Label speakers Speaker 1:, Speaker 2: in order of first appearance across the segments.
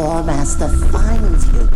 Speaker 1: Floor Master finds you.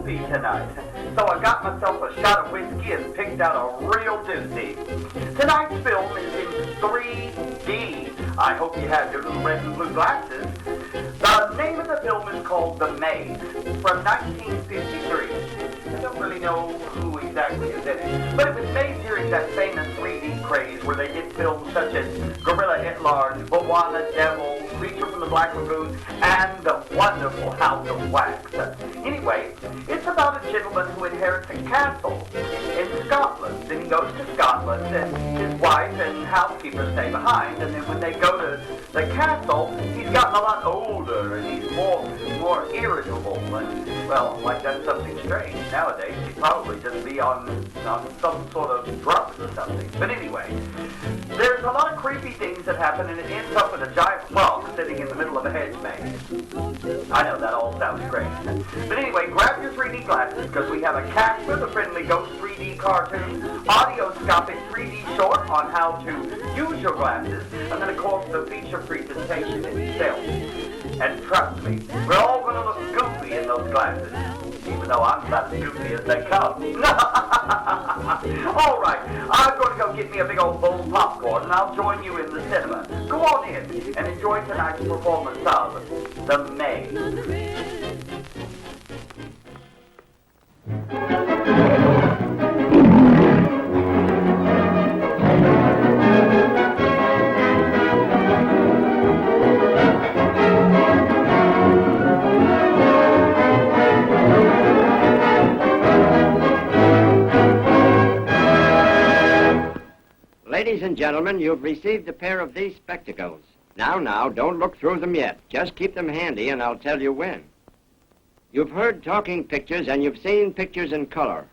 Speaker 2: Tonight. So I got myself a shot of whiskey and picked out a real doozy. Tonight's film is in 3D. I hope you have your little red and blue glasses. The name of the film is called The Maze from 1953. I don't really know who exactly is in it, but it was made during that famous 3D craze where they did films such as Gorilla at Large, Moana Devil, Creature from the Black Lagoon, and The Wonderful House of Wax. Anyway, it's about a gentleman who inherits a castle in Scotland. Then he goes to Scotland, and his wife and housekeeper stay behind. And then when they go to the castle, he's gotten a lot older, and he's more irritable. And, well, like that's something strange. Nowadays, he'd probably just be on some sort of drugs or something. But anyway, there's a lot of creepy things that happen, and it ends up with a giant frog sitting in the middle of a hedge maze. I know that all sounds great. But anyway, grab your 3D glasses, because we have a cast with a friendly Ghost 3D cartoon, audioscopic 3D short on how to use your glasses, and then of course the feature presentation itself. And trust me, we're all going to look goofy in those glasses, even though I'm about as goofy as they come. All right, I'm going to go get me a big old bowl of popcorn, and I'll join you in the cinema. Go on in and enjoy tonight's performance of The Maze.
Speaker 3: Ladies and gentlemen, you've received a pair of these spectacles. Now, don't look through them yet. Just keep them handy and I'll tell you when. You've heard talking pictures and you've seen pictures in color.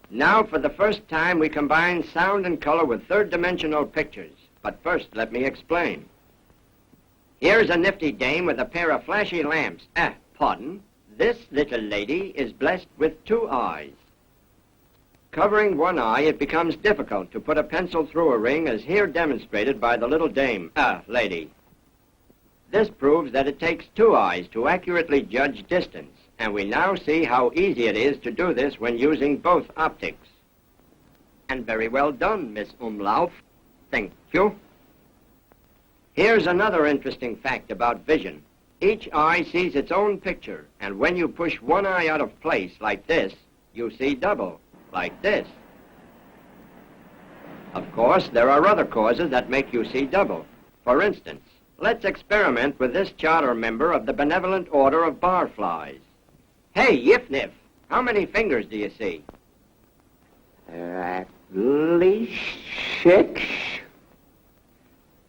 Speaker 3: Now, for the first time, we combine sound and color with third-dimensional pictures. But first, let me explain. Here's a nifty dame with a pair of flashy lamps. Pardon. This little lady is blessed with two eyes. Covering one eye, it becomes difficult to put a pencil through a ring, as here demonstrated by the little dame, lady. This proves that it takes two eyes to accurately judge distance, and we now see how easy it is to do this when using both optics. And very well done, Miss Umlauf. Thank you. Here's another interesting fact about vision. Each eye sees its own picture, and when you push one eye out of place like this, you see double. Like this. Of course, there are other causes that make you see double. For instance, let's experiment with this charter member of the Benevolent Order of Barflies. Hey, Yifnif, how many fingers do you see?
Speaker 4: At least 6.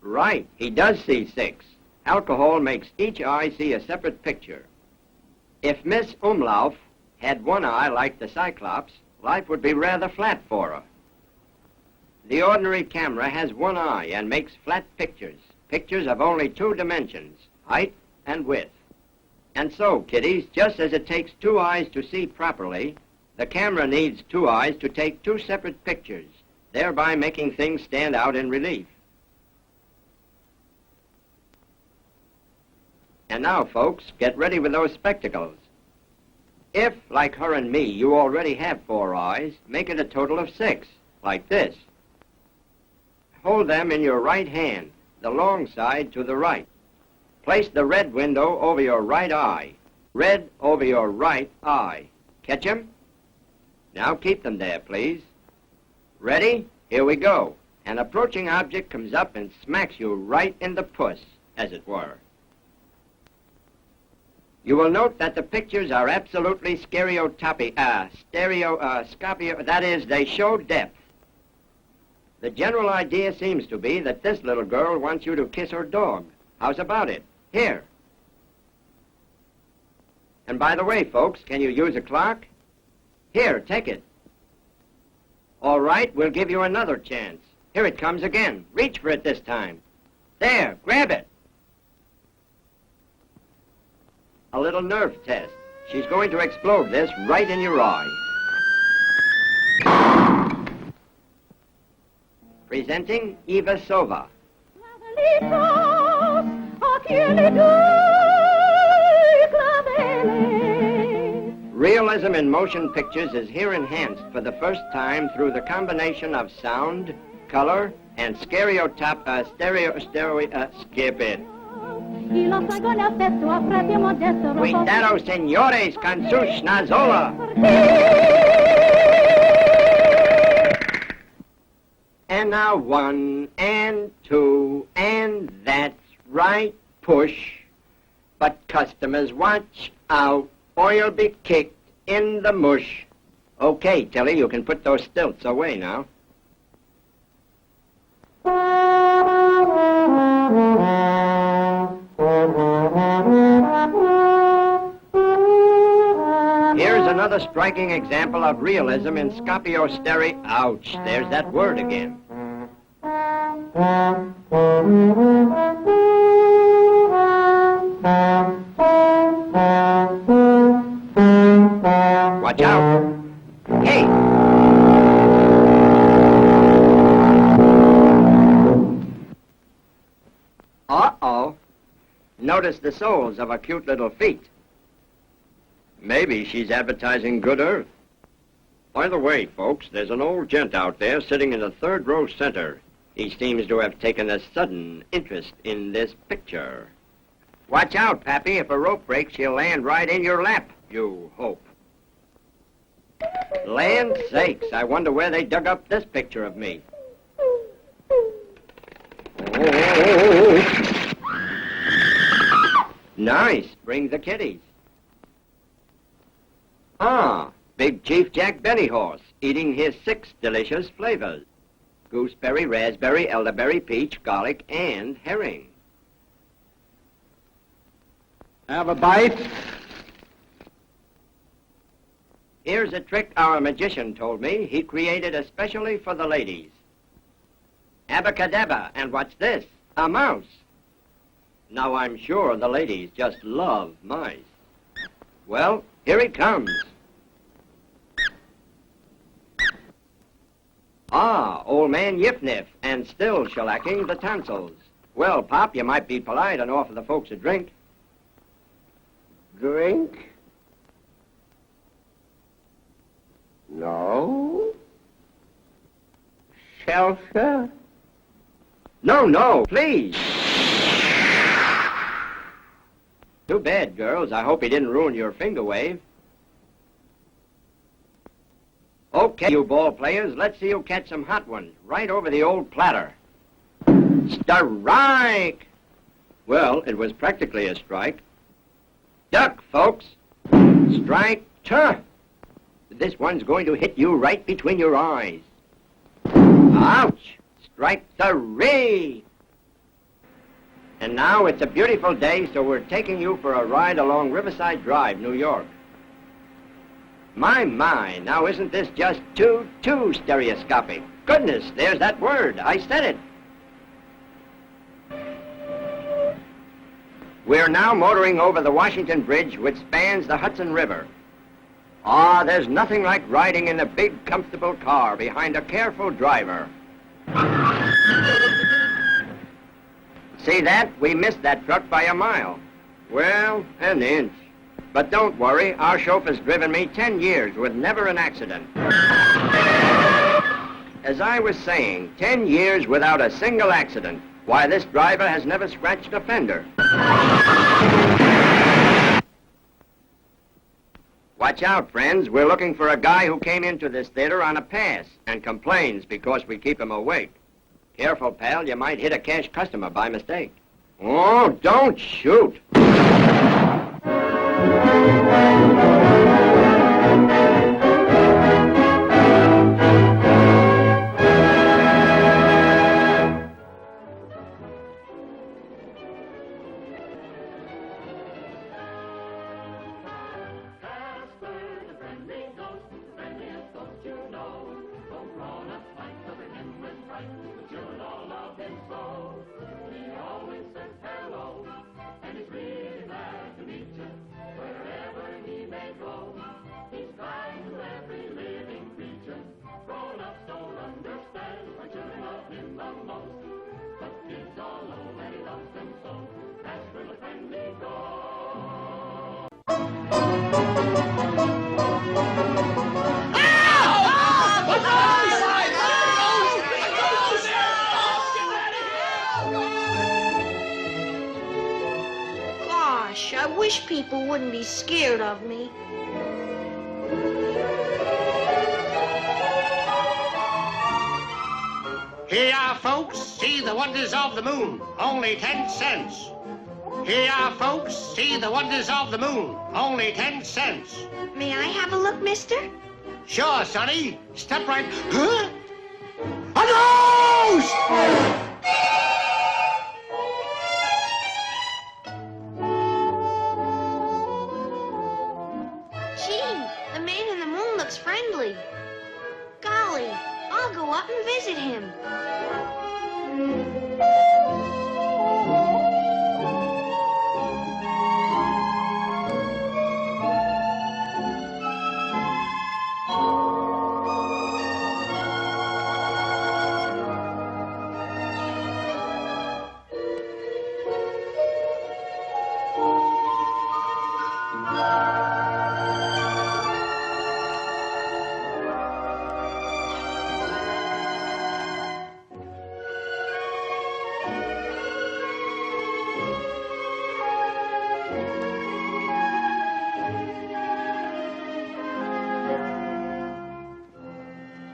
Speaker 3: Right, he does see 6. Alcohol makes each eye see a separate picture. If Miss Umlauf had one eye like the Cyclops, life would be rather flat for her. The ordinary camera has one eye and makes flat pictures, pictures of only two dimensions, height and width. And so, kiddies, just as it takes two eyes to see properly, the camera needs two eyes to take two separate pictures, thereby making things stand out in relief. And now, folks, get ready with those spectacles. If, like her and me, you already have four eyes, make it a total of 6, like this. Hold them in your right hand, the long side to the right. Place the red window over your right eye. Red over your right eye. Catch 'em? Now keep them there, please. Ready? Here we go. An approaching object comes up and smacks you right in the puss, as it were. You will note that the pictures are absolutely stereoscopic, that is, they show depth. The general idea seems to be that this little girl wants you to kiss her dog. How's about it? Here. And by the way, folks, can you use a clock? Here, take it. All right, we'll give you another chance. Here it comes again. Reach for it this time. There, grab it. A little nerve test. She's going to explode this right in your eye. Presenting Eva Sova. Realism in motion pictures is here enhanced for the first time through the combination of sound, color, and skip it. Cuidado, señores, con su schnazola. And now 1 and 2, and that's right, push. But customers, watch out, or you'll be kicked in the mush. Okay, Tilly, you can put those stilts away now. Here's another striking example of realism in scopiosteri. Ouch, there's that word again. Watch out. Hey. Uh-oh. Notice the soles of her cute little feet. Maybe she's advertising good earth. By the way, folks, there's an old gent out there sitting in the third row center. He seems to have taken a sudden interest in this picture. Watch out, Pappy. If a rope breaks, she'll land right in your lap, you hope. Land sakes, I wonder where they dug up this picture of me. Oh. Nice. Bring the kiddies. Ah, Big Chief Jack Bennyhorse, eating his 6 delicious flavors. Gooseberry, raspberry, elderberry, peach, garlic, and herring.
Speaker 4: Have a bite?
Speaker 3: Here's a trick our magician told me he created especially for the ladies. Abacadabra, and what's this? A mouse. Now I'm sure the ladies just love mice. Well, here he comes. Ah, old man Yifniff, and still shellacking the tonsils. Well, Pop, you might be polite and offer the folks a drink.
Speaker 4: Drink? No. Shelter?
Speaker 3: No, please. Too bad, girls. I hope he didn't ruin your finger wave. Okay, you ball players, let's see you catch some hot ones right over the old platter. Strike! Well, it was practically a strike. Duck, folks. Strike, tuh! This one's going to hit you right between your eyes. Ouch! Strike 3! And now it's a beautiful day, so we're taking you for a ride along Riverside Drive, New York. My, now isn't this just too stereoscopic? Goodness, there's that word. I said it. We're now motoring over the Washington Bridge, which spans the Hudson River. Ah, there's nothing like riding in a big, comfortable car behind a careful driver. See that? We missed that truck by a mile. Well, an inch. But don't worry, our chauffeur's driven me 10 years with never an accident. As I was saying, 10 years without a single accident. Why, this driver has never scratched a fender. Watch out, friends. We're looking for a guy who came into this theater on a pass and complains because we keep him awake. Careful, pal. You might hit a cash customer by mistake. Oh, don't shoot.
Speaker 5: Gosh, I wish people wouldn't be scared of me.
Speaker 6: Here you are, folks. See the wonders of the moon. Only 10 cents. Here you are, folks. See the wonders of the moon. Only 10 cents.
Speaker 5: May I have a look, mister?
Speaker 6: Sure, sonny. Step right. Huh? A nose!
Speaker 5: Gee, the man in the moon looks friendly. Golly, I'll go up and visit him.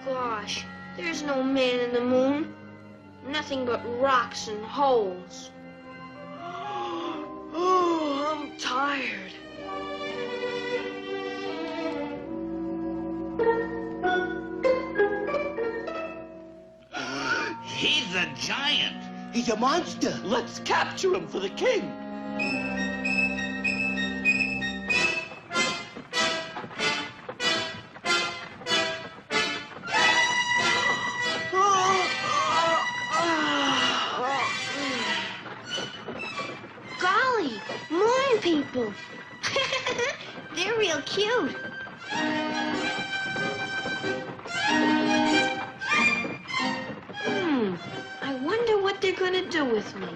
Speaker 5: Gosh, there's no man in the moon. Nothing but rocks and holes. Oh, I'm tired.
Speaker 7: He's a giant.
Speaker 8: He's a monster.
Speaker 7: Let's capture him for the king.
Speaker 5: Golly, moon people. They're real cute. I wonder what they're gonna do with me.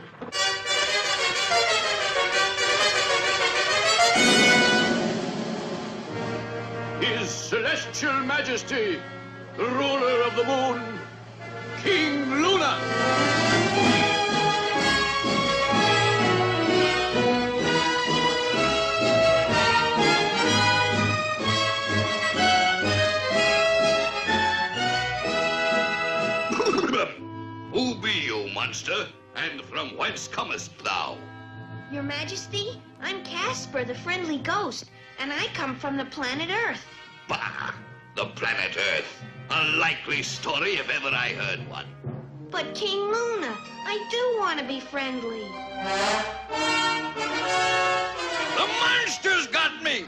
Speaker 9: His Celestial Majesty, the ruler of the moon, King Luna. Who be you, monster, and from whence comest thou?
Speaker 5: Your Majesty, I'm Casper, the friendly ghost, and I come from the planet Earth.
Speaker 9: Bah! The planet Earth. A likely story if ever I heard one.
Speaker 5: But King Luna, I do want to be friendly.
Speaker 9: The monster's got me!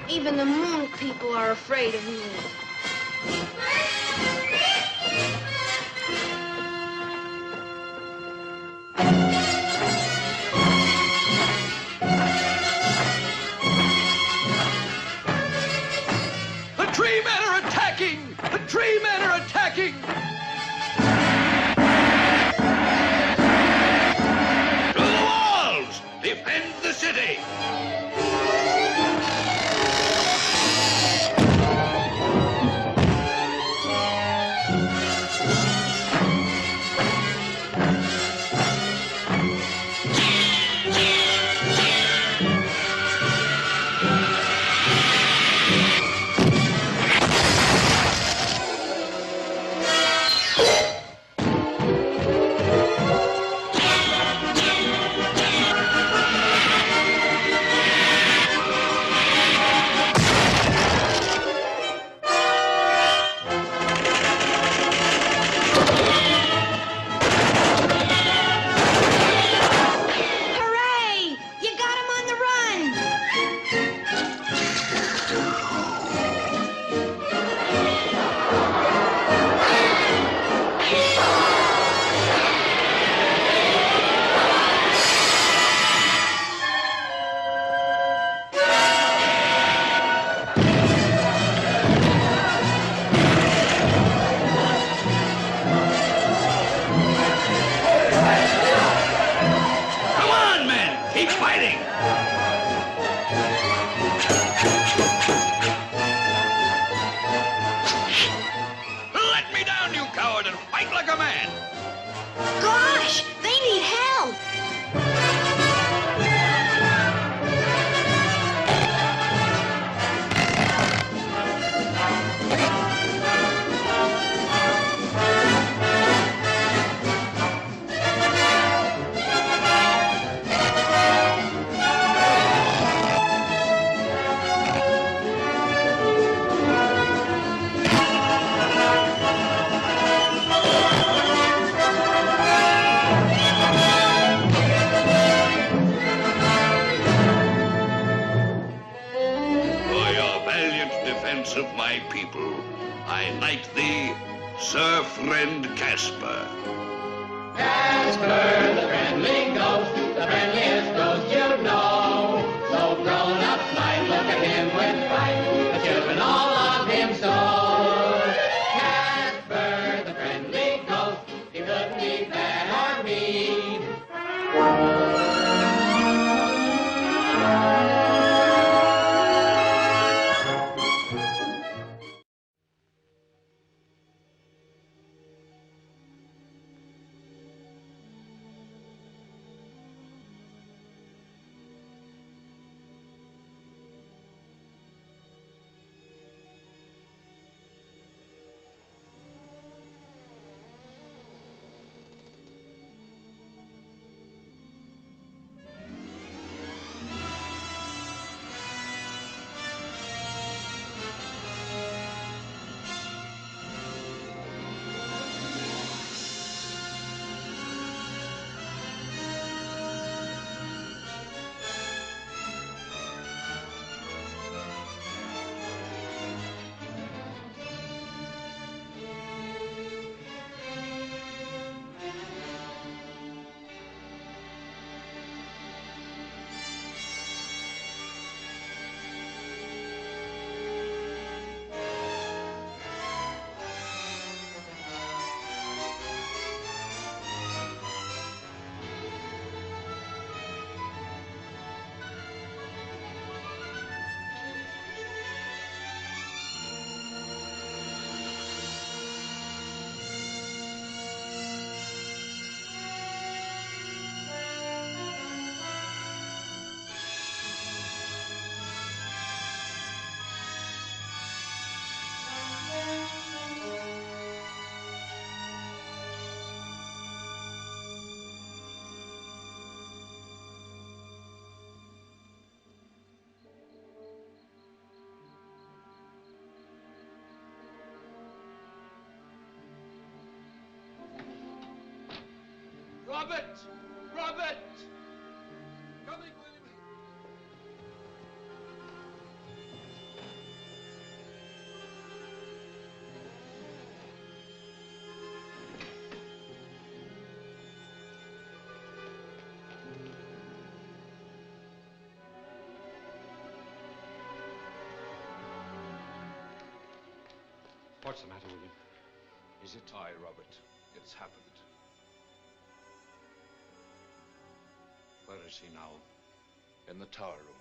Speaker 5: Even the moon people are afraid of me.
Speaker 7: The tree men are attacking! The tree men are attacking!
Speaker 9: To the walls! Defend the city!
Speaker 5: Hooray! You got him on the run!
Speaker 9: Come on, men! Keep fighting! Let me down, you coward, and fight like a man!
Speaker 5: Gosh, they need help!
Speaker 9: For your valiant defense of my people, I knight thee, Sir Friend Casper.
Speaker 8: Casper, the friendly ghost, the friendliest ghost you know. So grown-ups might look at him with fright, the children all love him so. Casper, the friendly ghost, he couldn't be bad or mean.
Speaker 7: Robert! Robert! Coming, William!
Speaker 10: What's the matter, William? Is it?
Speaker 11: Aye, Robert. It's happened.
Speaker 10: Where is he now?
Speaker 11: In the tower room.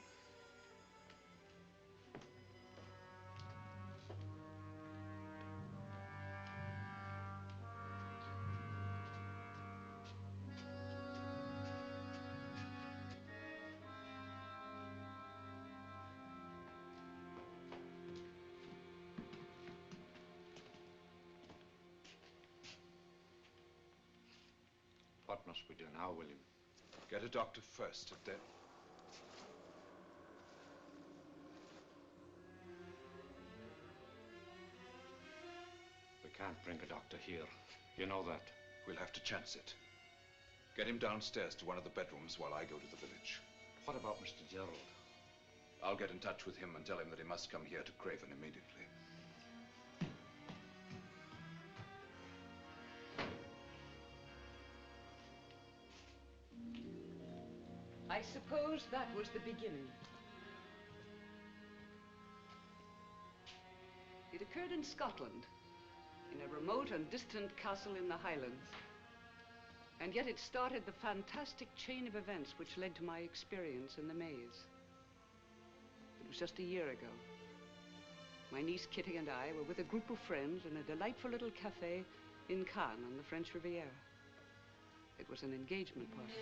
Speaker 10: What must we do now, William?
Speaker 11: Get a doctor first, then.
Speaker 10: We can't bring a doctor here. You know that.
Speaker 11: We'll have to chance it. Get him downstairs to one of the bedrooms while I go to the village.
Speaker 10: What about Mr. Gerald?
Speaker 11: I'll get in touch with him and tell him that he must come here to Craven immediately.
Speaker 12: I suppose that was the beginning. It occurred in Scotland, in a remote and distant castle in the Highlands. And yet it started the fantastic chain of events which led to my experience in the maze. It was just a year ago. My niece Kitty and I were with a group of friends in a delightful little cafe in Cannes on the French Riviera. It was an engagement party.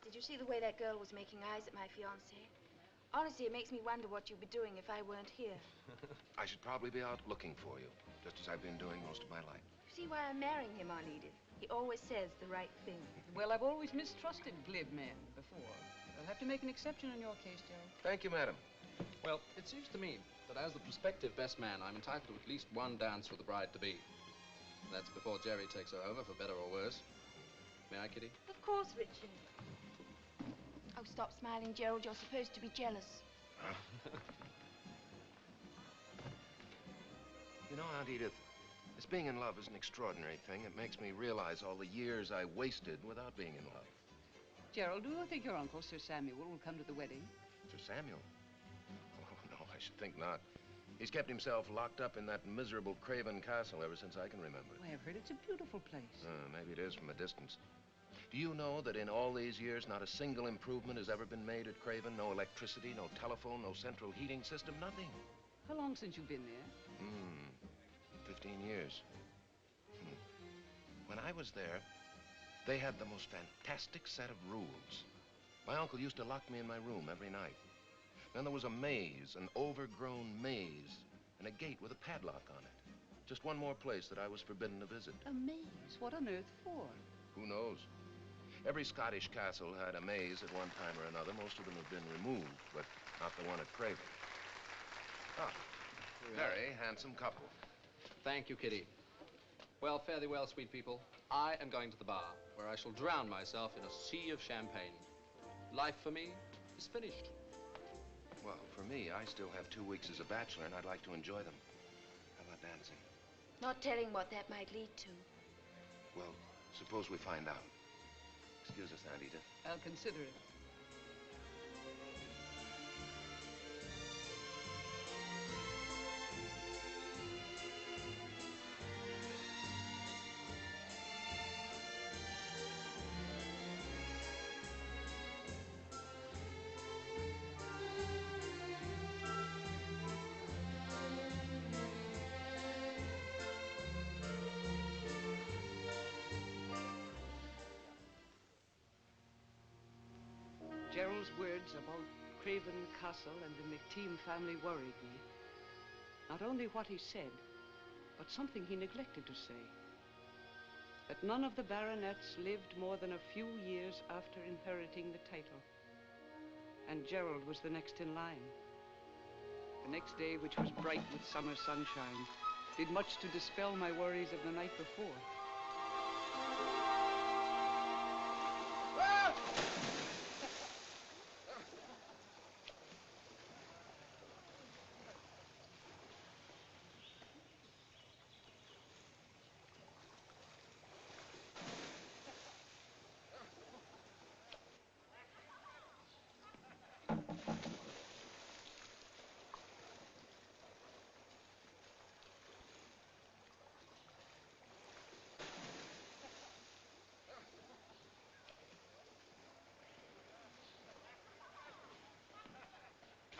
Speaker 13: Did you see the way that girl was making eyes at my fiancé? Honestly, it makes me wonder what you'd be doing if I weren't here.
Speaker 14: I should probably be out looking for you, just as I've been doing most of my life.
Speaker 13: You see why I'm marrying him, Aunt Edith? He always says the right thing.
Speaker 12: Well, I've always mistrusted glib men before. I'll have to make an exception in your case, Gerald.
Speaker 14: Thank you, madam.
Speaker 15: Well, it seems to me that as the prospective best man, I'm entitled to at least one dance with the bride-to-be. That's before Jerry takes her over, for better or worse. May I, Kitty?
Speaker 13: Of course, Richard. Oh, stop smiling, Gerald. You're supposed to be jealous.
Speaker 14: You know, Aunt Edith, this being in love is an extraordinary thing. It makes me realize all the years I wasted without being in love.
Speaker 12: Gerald, do you think your uncle, Sir Samuel, will come to the wedding?
Speaker 14: Sir Samuel? Oh, no, I should think not. He's kept himself locked up in that miserable Craven Castle ever since I can remember.
Speaker 12: Why, I've heard it's a beautiful place.
Speaker 14: Maybe it is from a distance. Do you know that in all these years, not a single improvement has ever been made at Craven? No electricity, no telephone, no central heating system, nothing.
Speaker 12: How long since you've been there?
Speaker 14: 15 years. When I was there, they had the most fantastic set of rules. My uncle used to lock me in my room every night. Then there was a maze, an overgrown maze, and a gate with a padlock on it. Just one more place that I was forbidden to visit.
Speaker 12: A maze? What on earth for?
Speaker 14: Who knows? Every Scottish castle had a maze at one time or another. Most of them have been removed, but not the one at Craven. Ah, very handsome couple.
Speaker 15: Thank you, Kitty. Well, fare thee well, sweet people. I am going to the bar, where I shall drown myself in a sea of champagne. Life for me is finished.
Speaker 14: Well, for me, I still have 2 weeks as a bachelor, and I'd like to enjoy them. How about dancing?
Speaker 13: Not telling what that might lead to.
Speaker 14: Well, suppose we find out. Excuse us, Aunt Edith.
Speaker 12: I'll consider it. Gerald's words about Craven Castle and the McTeam family worried me. Not only what he said, but something he neglected to say. That none of the baronets lived more than a few years after inheriting the title. And Gerald was the next in line. The next day, which was bright with summer sunshine, did much to dispel my worries of the night before.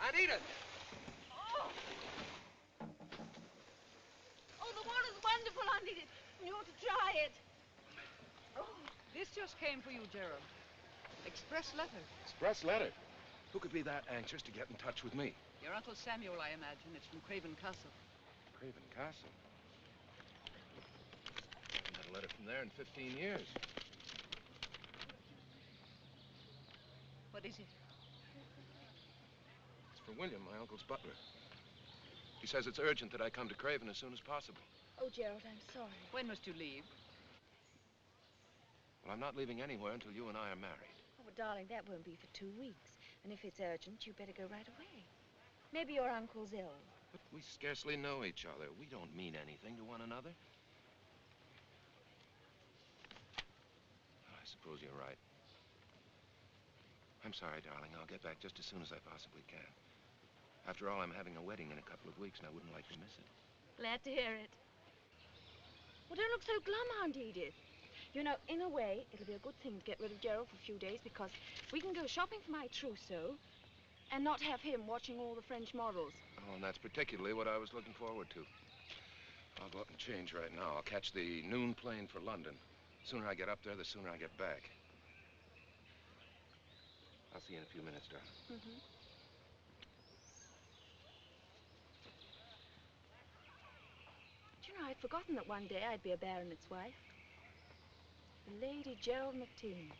Speaker 13: Aunt Edith! Oh, the water's wonderful, Aunt Edith. You ought to try it.
Speaker 12: This just came for you, Gerald. Express letter.
Speaker 14: Express letter? Who could be that anxious to get in touch with me?
Speaker 12: Your Uncle Samuel, I imagine. It's from Craven Castle.
Speaker 14: Craven Castle? I haven't had a letter from there in 15 years.
Speaker 12: What is it?
Speaker 14: It's for William, my uncle's butler. He says it's urgent that I come to Craven as soon as possible.
Speaker 13: Oh, Gerald, I'm sorry.
Speaker 12: When must you leave?
Speaker 14: Well, I'm not leaving anywhere until you and I are married.
Speaker 13: Oh, but darling, that won't be for 2 weeks. And if it's urgent, you better go right away. Maybe your uncle's ill.
Speaker 14: But we scarcely know each other. We don't mean anything to one another. I suppose you're right. I'm sorry, darling. I'll get back just as soon as I possibly can. After all, I'm having a wedding in a couple of weeks, and I wouldn't like to miss it.
Speaker 13: Glad to hear it. Well, don't look so glum, Aunt Edith. You know, in a way, it'll be a good thing to get rid of Gerald for a few days because we can go shopping for my trousseau and not have him watching all the French models.
Speaker 14: Oh, and that's particularly what I was looking forward to. I'll go up and change right now. I'll catch the noon plane for London. The sooner I get up there, the sooner I get back. I'll see you in a few minutes, darling.
Speaker 13: Mm-hmm. Do you know, I'd forgotten that one day I'd be a baronet's wife. Lady Gerald McTeam.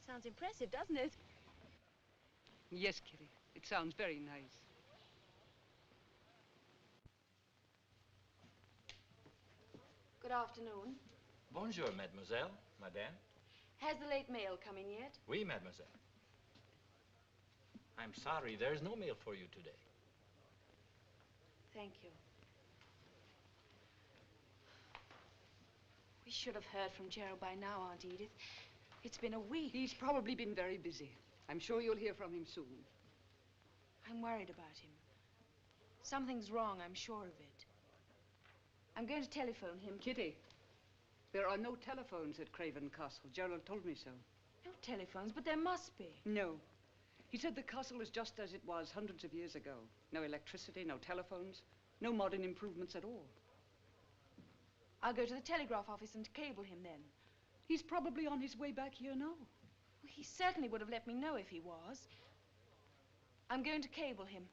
Speaker 13: Sounds impressive, doesn't it?
Speaker 12: Yes, Kitty. It sounds very nice.
Speaker 13: Good afternoon.
Speaker 16: Bonjour, mademoiselle, madame.
Speaker 13: Has the late mail come in yet?
Speaker 16: Oui, mademoiselle. I'm sorry, there's no mail for you today.
Speaker 13: Thank you. We should have heard from Gerald by now, Aunt Edith. It's been a week.
Speaker 12: He's probably been very busy. I'm sure you'll hear from him soon.
Speaker 13: I'm worried about him. Something's wrong, I'm sure of it. I'm going to telephone him.
Speaker 12: Kitty, there are no telephones at Craven Castle. Gerald told me so.
Speaker 13: No telephones, but there must be.
Speaker 12: No. He said the castle is just as it was hundreds of years ago. No electricity, no telephones, no modern improvements at all.
Speaker 13: I'll go to the telegraph office and cable him then.
Speaker 12: He's probably on his way back here now.
Speaker 13: Well, he certainly would have let me know if he was. I'm going to cable him.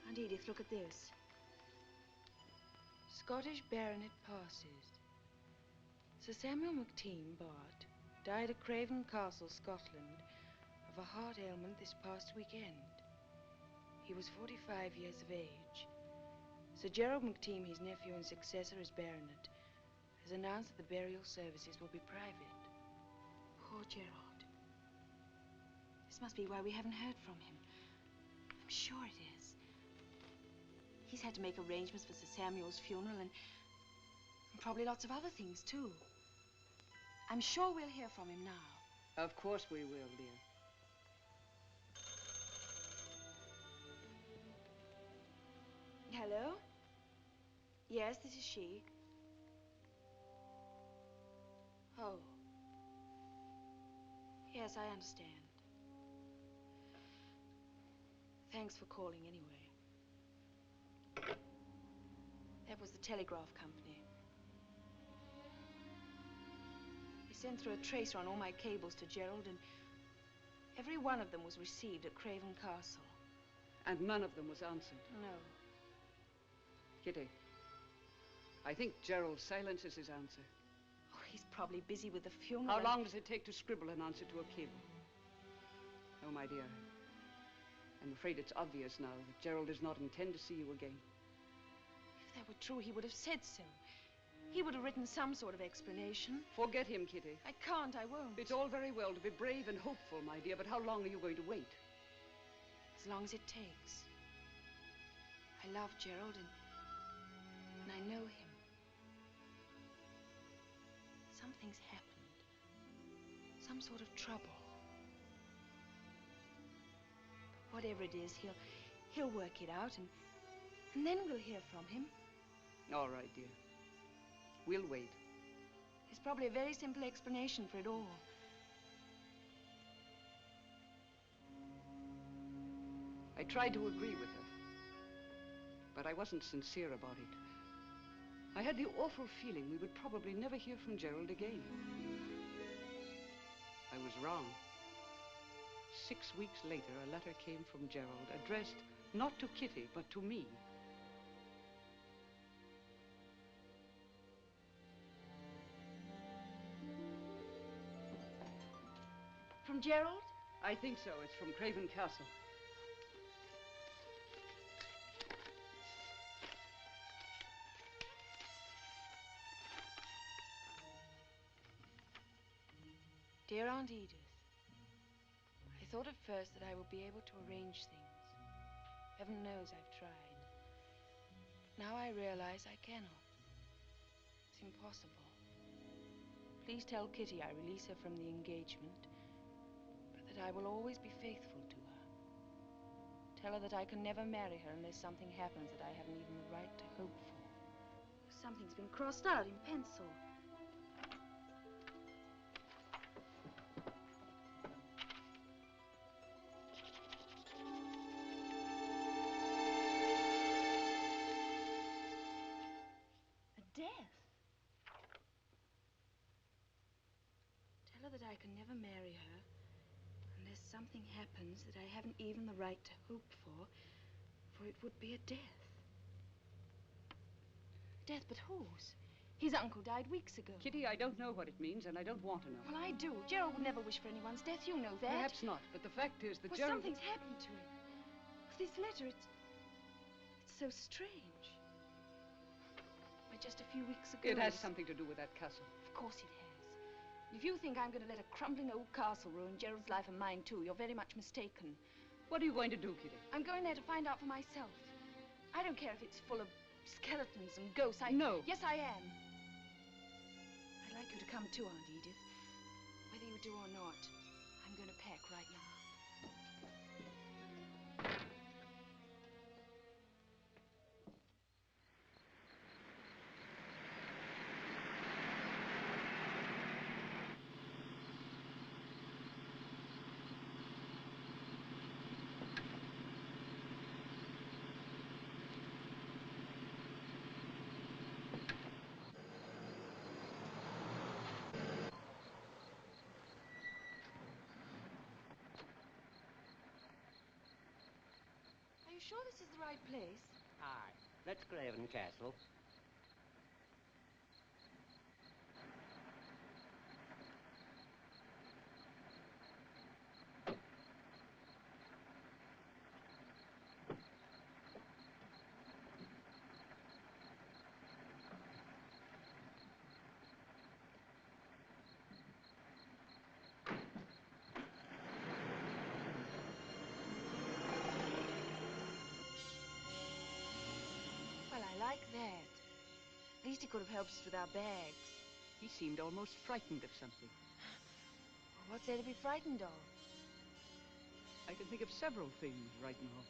Speaker 13: Aunt Edith, look at this. Scottish baronet passes. Sir Samuel McTeam, Bart, died at Craven Castle, Scotland, of a heart ailment this past weekend. He was 45 years of age. Sir Gerald McTeam, his nephew and successor as baronet, has announced that the burial services will be private. Poor Gerald. This must be why we haven't heard from him. I'm sure it is. He's had to make arrangements for Sir Samuel's funeral and probably lots of other things, too. I'm sure we'll hear from him now.
Speaker 12: Of course we will, dear.
Speaker 13: Hello? Yes, this is she. Oh. Yes, I understand. Thanks for calling anyway. That was the telegraph company. They sent through a tracer on all my cables to Gerald, and every one of them was received at Craven Castle.
Speaker 12: And none of them was answered?
Speaker 13: No.
Speaker 12: Kitty, I think Gerald silences his answer.
Speaker 13: Oh, he's probably busy with the funeral.
Speaker 12: How long does it take to scribble an answer to a cable? Oh, my dear, I'm afraid it's obvious now that Gerald does not intend to see you again.
Speaker 13: If that were true, he would have said so. He would have written some sort of explanation.
Speaker 12: Forget him, Kitty.
Speaker 13: I can't, I won't.
Speaker 12: It's all very well to be brave and hopeful, my dear, but how long are you going to wait?
Speaker 13: As long as it takes. I love Gerald, and I know him. Something's happened. Some sort of trouble. But whatever it is, he'll work it out, and then we'll hear from him.
Speaker 12: All right, dear. We'll wait.
Speaker 13: There's probably a very simple explanation for it all.
Speaker 12: I tried to agree with her, but I wasn't sincere about it. I had the awful feeling we would probably never hear from Gerald again. I was wrong. 6 weeks later, a letter came from Gerald, addressed not to Kitty, but to me.
Speaker 13: From Gerald?
Speaker 12: I think so. It's from Craven Castle.
Speaker 13: Dear Aunt Edith, I thought at first that I would be able to arrange things. Heaven knows I've tried. But now I realize I cannot. It's impossible. Please tell Kitty I release her from the engagement, but that I will always be faithful to her. Tell her that I can never marry her unless something happens that I haven't even the right to hope for. Something's been crossed out in pencil. Tell her that I can never marry her unless something happens that I haven't even the right to hope for it would be a death. Death, but whose? His uncle died weeks ago.
Speaker 12: Kitty, I don't know what it means, and I don't want to know.
Speaker 13: Well, I do. Gerald would never wish for anyone's death. You know that.
Speaker 12: Perhaps not, but the fact is that
Speaker 13: well,
Speaker 12: Gerald...
Speaker 13: something's happened to him. This letter, it's so strange. Why, just a few weeks ago...
Speaker 12: It has something to do with that castle.
Speaker 13: Of course it has. If you think I'm going to let a crumbling old castle ruin Gerald's life and mine, too, you're very much mistaken.
Speaker 12: What are you going to do, Kitty?
Speaker 13: I'm going there to find out for myself. I don't care if it's full of skeletons and ghosts.
Speaker 12: No.
Speaker 13: Yes, I am. I'd like you to come, too, Aunt Edith. Whether you do or not, I'm going to pack right now. Are you sure this is the right place?
Speaker 17: Aye, that's Craven Castle.
Speaker 13: Well, I like that. At least he could have helped us with our bags.
Speaker 12: He seemed almost frightened of something.
Speaker 13: Well, what's there to be frightened of?
Speaker 12: I can think of several things right now.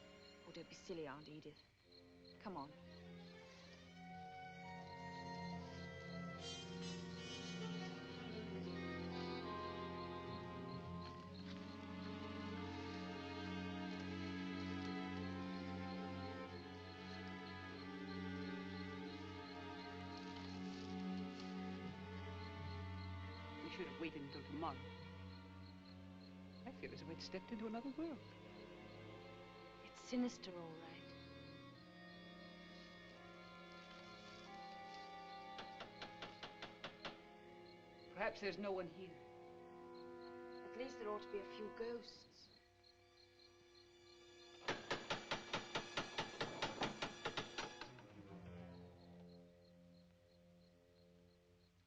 Speaker 13: Oh, don't be silly, Aunt Edith. Come on.
Speaker 12: should have waited until tomorrow. I feel as if I'd stepped into another world.
Speaker 13: It's sinister, all right.
Speaker 12: Perhaps there's no one here.
Speaker 13: At least there ought to be a few ghosts.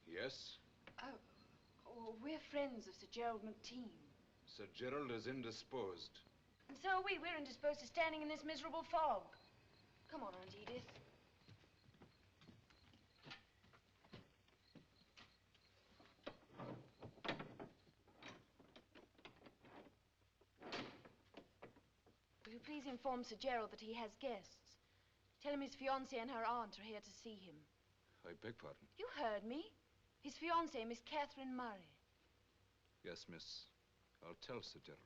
Speaker 11: Yes?
Speaker 13: Oh, we're friends of Sir Gerald McTeam.
Speaker 11: Sir Gerald is indisposed.
Speaker 13: And so are we. We're indisposed to standing in this miserable fog. Come on, Aunt Edith. Will you please inform Sir Gerald that he has guests? Tell him his fiancée and her aunt are here to see him.
Speaker 11: I beg pardon?
Speaker 13: You heard me. His fiancée, Miss Catherine Murray.
Speaker 11: Yes, miss. I'll tell Sir Gerald.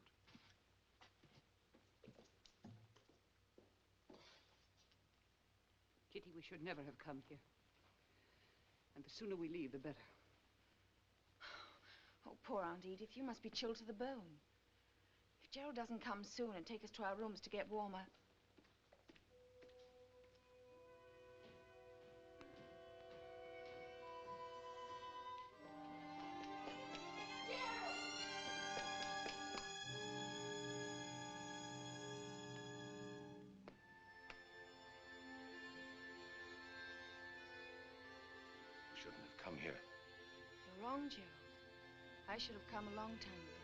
Speaker 12: Kitty, we should never have come here. And the sooner we leave, the better.
Speaker 13: Oh, poor Aunt Edith. You must be chilled to the bone. If Gerald doesn't come soon and take us to our rooms to get warmer...
Speaker 14: You shouldn't have come here.
Speaker 13: You're wrong, Gerald. I should have come a long time ago.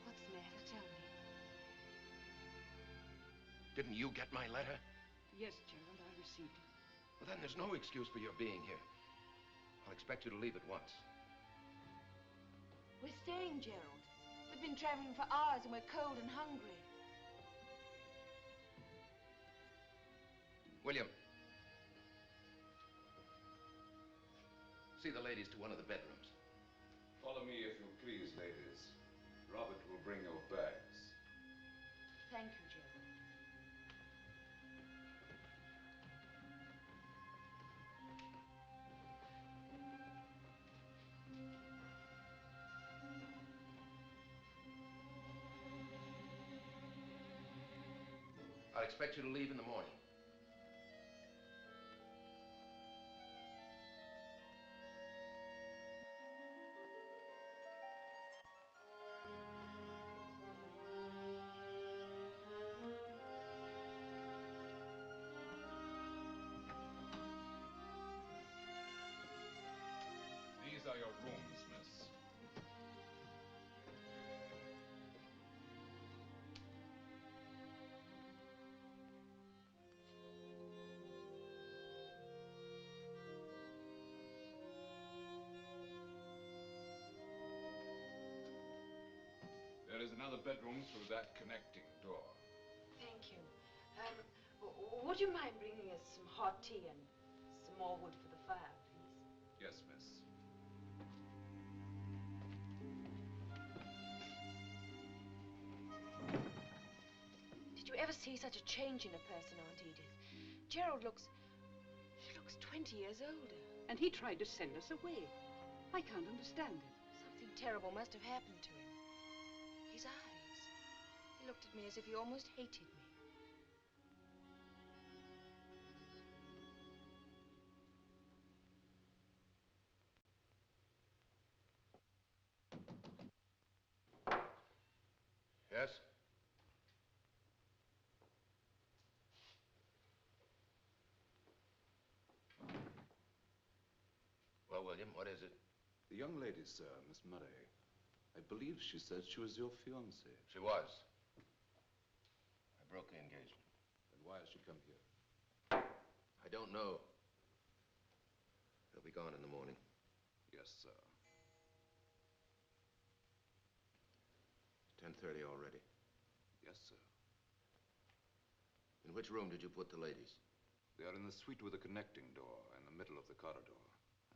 Speaker 13: What's the matter? Tell me.
Speaker 14: Didn't you get my letter?
Speaker 12: Yes, Gerald, I received it.
Speaker 14: Well, then there's no excuse for your being here. I'll expect you to leave at once.
Speaker 13: We're staying, Gerald. We've been traveling for hours and we're cold and hungry.
Speaker 14: William. See the ladies to one of the bedrooms.
Speaker 11: Follow me, if you please, ladies. Robert will bring your bags.
Speaker 13: Thank you, Gerald.
Speaker 14: I'll expect you to leave in the morning.
Speaker 11: These are your rooms, miss. There is another bedroom through that connecting door.
Speaker 13: Thank you. Would you mind bringing us some hot tea and some more wood for the fire, please?
Speaker 11: Yes, miss.
Speaker 13: Did you ever see such a change in a person, Aunt Edith? Gerald looks 20 years older.
Speaker 12: And he tried to send us away. I can't understand it.
Speaker 13: Something terrible must have happened to him. His eyes. He looked at me as if he almost hated me.
Speaker 14: Yes? Well, William, what is it?
Speaker 11: The young lady, sir, Miss Murray. I believe she said she was your fiancée.
Speaker 14: She was. I broke the engagement.
Speaker 11: Then why has she come here?
Speaker 14: I don't know. They'll be gone in the morning.
Speaker 11: Yes, sir.
Speaker 14: 10:30 already.
Speaker 11: Yes, sir.
Speaker 14: In which room did you put the ladies?
Speaker 11: They are in the suite with a connecting door in the middle of the corridor.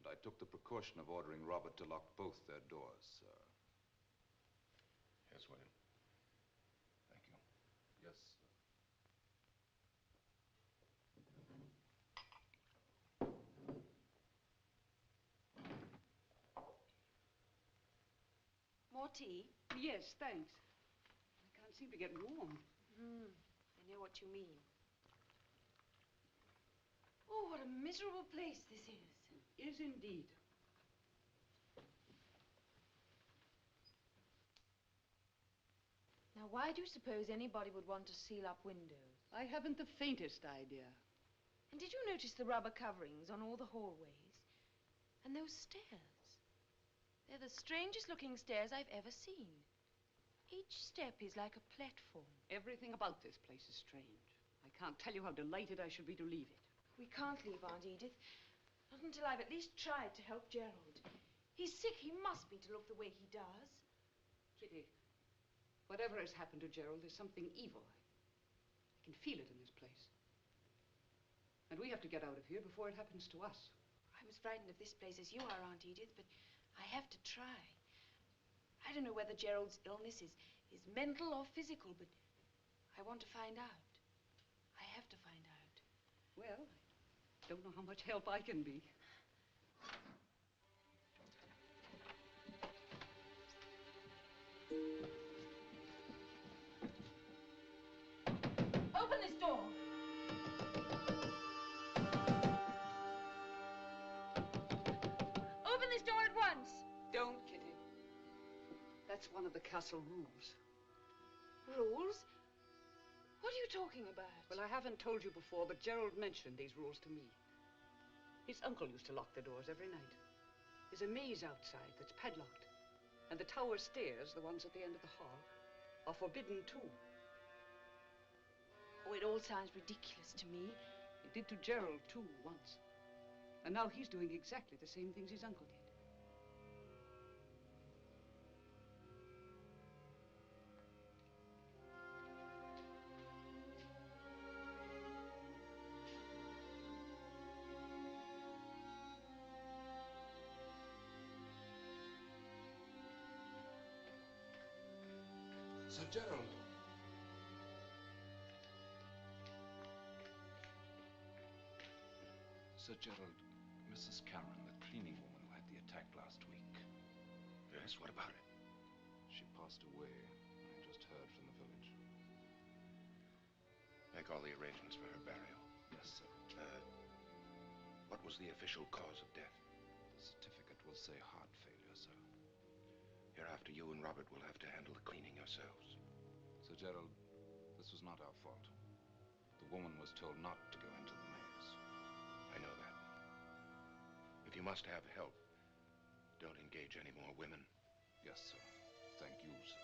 Speaker 11: And I took the precaution of ordering Robert to lock both their doors, sir.
Speaker 14: Yes, William. Thank you.
Speaker 11: Yes, sir.
Speaker 13: tea?
Speaker 12: Yes, thanks. I can't seem to get warm.
Speaker 13: I know what you mean. Oh, what a miserable place this is.
Speaker 12: Is indeed.
Speaker 13: Now, why do you suppose anybody would want to seal up windows?
Speaker 12: I haven't the faintest idea.
Speaker 13: And did you notice the rubber coverings on all the hallways? And those stairs? They're the strangest looking stairs I've ever seen. Each step is like a platform.
Speaker 12: Everything about this place is strange. I can't tell you how delighted I should be to leave it.
Speaker 13: We can't leave, Aunt Edith. Not until I've at least tried to help Gerald. He's sick. He must be to look the way he does.
Speaker 12: Kitty, whatever has happened to Gerald, there's something evil. I can feel it in this place. And we have to get out of here before it happens to us.
Speaker 13: I'm as frightened of this place as you are, Aunt Edith, but I have to try. I don't know whether Gerald's illness is mental or physical, but I want to find out. I have to find out.
Speaker 12: Well, I don't know how much help I can be.
Speaker 13: Open this door. Open this door at once.
Speaker 12: Don't, Kitty. That's one of the castle rules.
Speaker 13: Rules? What are you talking about?
Speaker 12: Well, I haven't told you before, but Gerald mentioned these rules to me. His uncle used to lock the doors every night. There's a maze outside that's padlocked. And the tower stairs, the ones at the end of the hall, are forbidden too.
Speaker 13: Oh, it all sounds ridiculous to me.
Speaker 12: It did to Gerald too, once. And now he's doing exactly the same things his uncle did.
Speaker 11: Sir Gerald. Sir Gerald, Mrs. Cameron, the cleaning woman who had the attack last week.
Speaker 14: Yes, what about it?
Speaker 11: She passed away. I just heard from the village.
Speaker 14: Make all the arrangements for her burial.
Speaker 11: Yes, sir.
Speaker 14: What was the official cause of death?
Speaker 11: The certificate will say heart failure, sir.
Speaker 14: Hereafter, you and Robert will have to handle the cleaning yourselves.
Speaker 11: Sir Gerald, this was not our fault. The woman was told not to go into the maze.
Speaker 14: I know that. If you must have help, don't engage any more women.
Speaker 11: Yes, sir. Thank you, sir.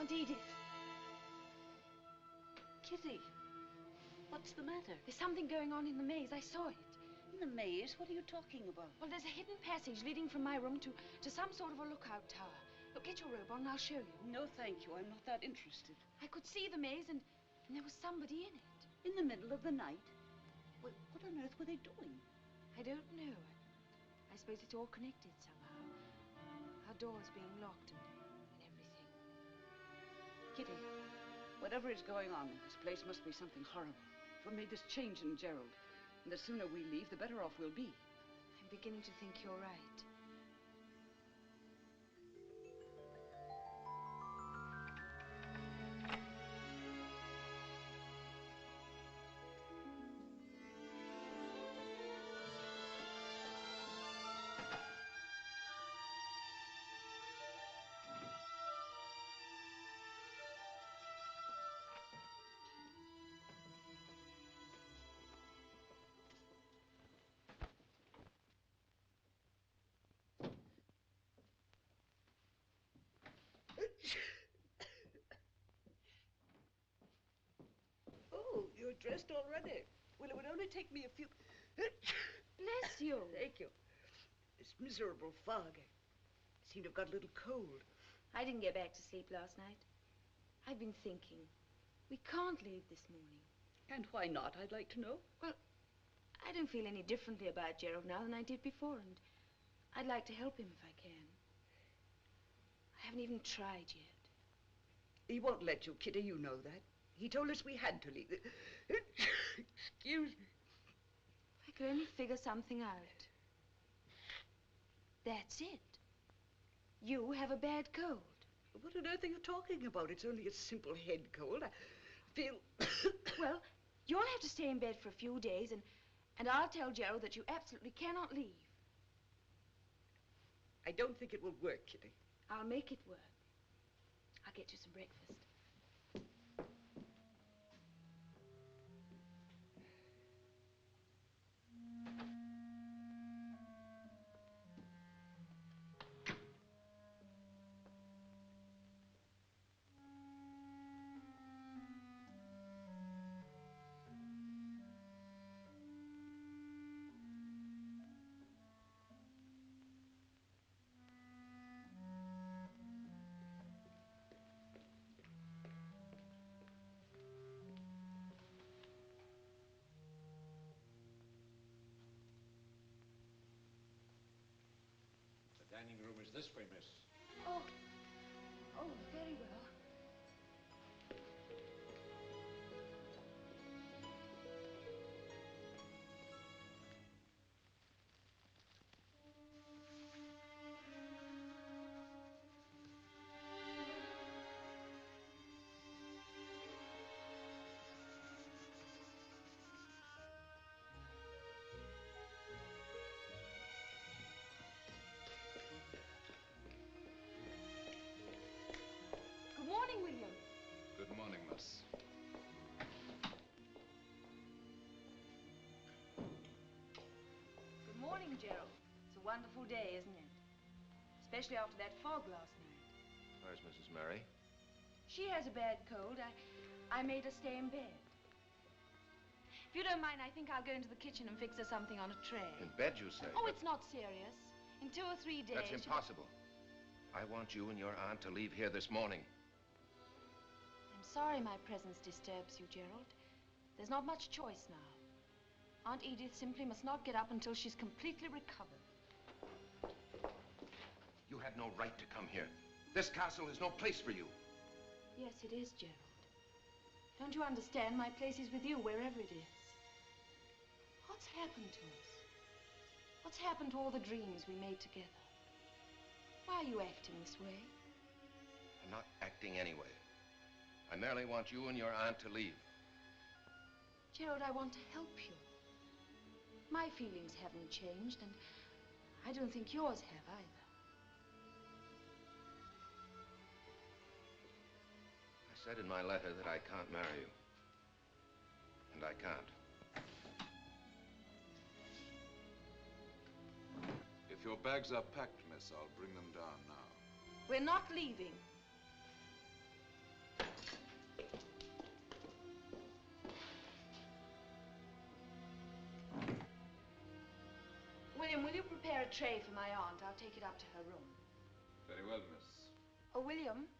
Speaker 5: Aunt Edith.
Speaker 18: Kitty, what's the matter?
Speaker 5: There's something going on in the maze. I saw it.
Speaker 18: In the maze? What are you talking about?
Speaker 5: Well, there's a hidden passage leading from my room to some sort of a lookout tower. Look, get your robe on and I'll show you.
Speaker 18: No, thank you. I'm not that interested.
Speaker 5: I could see the maze and there was somebody in it.
Speaker 18: In the middle of the night? What on earth were they doing?
Speaker 5: I don't know. I suppose it's all connected somehow. Our door's being locked and everything.
Speaker 18: Kitty, whatever is going on in this place must be something horrible. What made this change in Gerald? And the sooner we leave, the better off we'll be.
Speaker 5: I'm beginning to think you're right.
Speaker 18: Oh, you're dressed already. Well, it would only take me a few...
Speaker 5: Bless you.
Speaker 18: Thank you. This miserable fog. I seem to have got a little cold.
Speaker 5: I didn't get back to sleep last night. I've been thinking. We can't leave this morning.
Speaker 18: And why not, I'd like to know?
Speaker 5: Well, I don't feel any differently about Gerald now than I did before, and I'd like to help him if I can. I haven't even tried yet.
Speaker 18: He won't let you, Kitty, you know that. He told us we had to leave. Excuse me.
Speaker 5: If I could only figure something out. That's it. You have a bad cold.
Speaker 18: What on earth are you talking about? It's only a simple head cold. I feel...
Speaker 5: Well, you'll have to stay in bed for a few days, and I'll tell Gerald that you absolutely cannot leave.
Speaker 18: I don't think it will work, Kitty.
Speaker 5: I'll make it work. I'll get you some breakfast.
Speaker 10: The dining room is this way, miss.
Speaker 5: Oh, very well. Good morning, William.
Speaker 11: Good morning, miss.
Speaker 5: Good morning, Gerald. It's a wonderful day, isn't it? Especially after that fog last night.
Speaker 14: Where's Mrs. Murray?
Speaker 5: She has a bad cold. I made her stay in bed. If you don't mind, I think I'll go into the kitchen and fix her something on a tray.
Speaker 14: In bed, you say?
Speaker 5: Oh, it's not serious. In 2 or 3 days...
Speaker 14: That's impossible. I want you and your aunt to leave here this morning.
Speaker 5: I'm sorry my presence disturbs you, Gerald. There's not much choice now. Aunt Edith simply must not get up until she's completely recovered.
Speaker 14: You had no right to come here. This castle is no place for you.
Speaker 5: Yes, it is, Gerald. Don't you understand? My place is with you, wherever it is. What's happened to us? What's happened to all the dreams we made together? Why are you acting this way?
Speaker 14: I'm not acting anyway. I merely want you and your aunt to leave.
Speaker 5: Gerald, I want to help you. My feelings haven't changed, and I don't think yours have either.
Speaker 14: I said in my letter that I can't marry you. And I can't.
Speaker 11: If your bags are packed, miss, I'll bring them down now.
Speaker 5: We're not leaving. tray for my aunt. I'll take it up to her room.
Speaker 11: Very well, miss.
Speaker 5: Oh, William.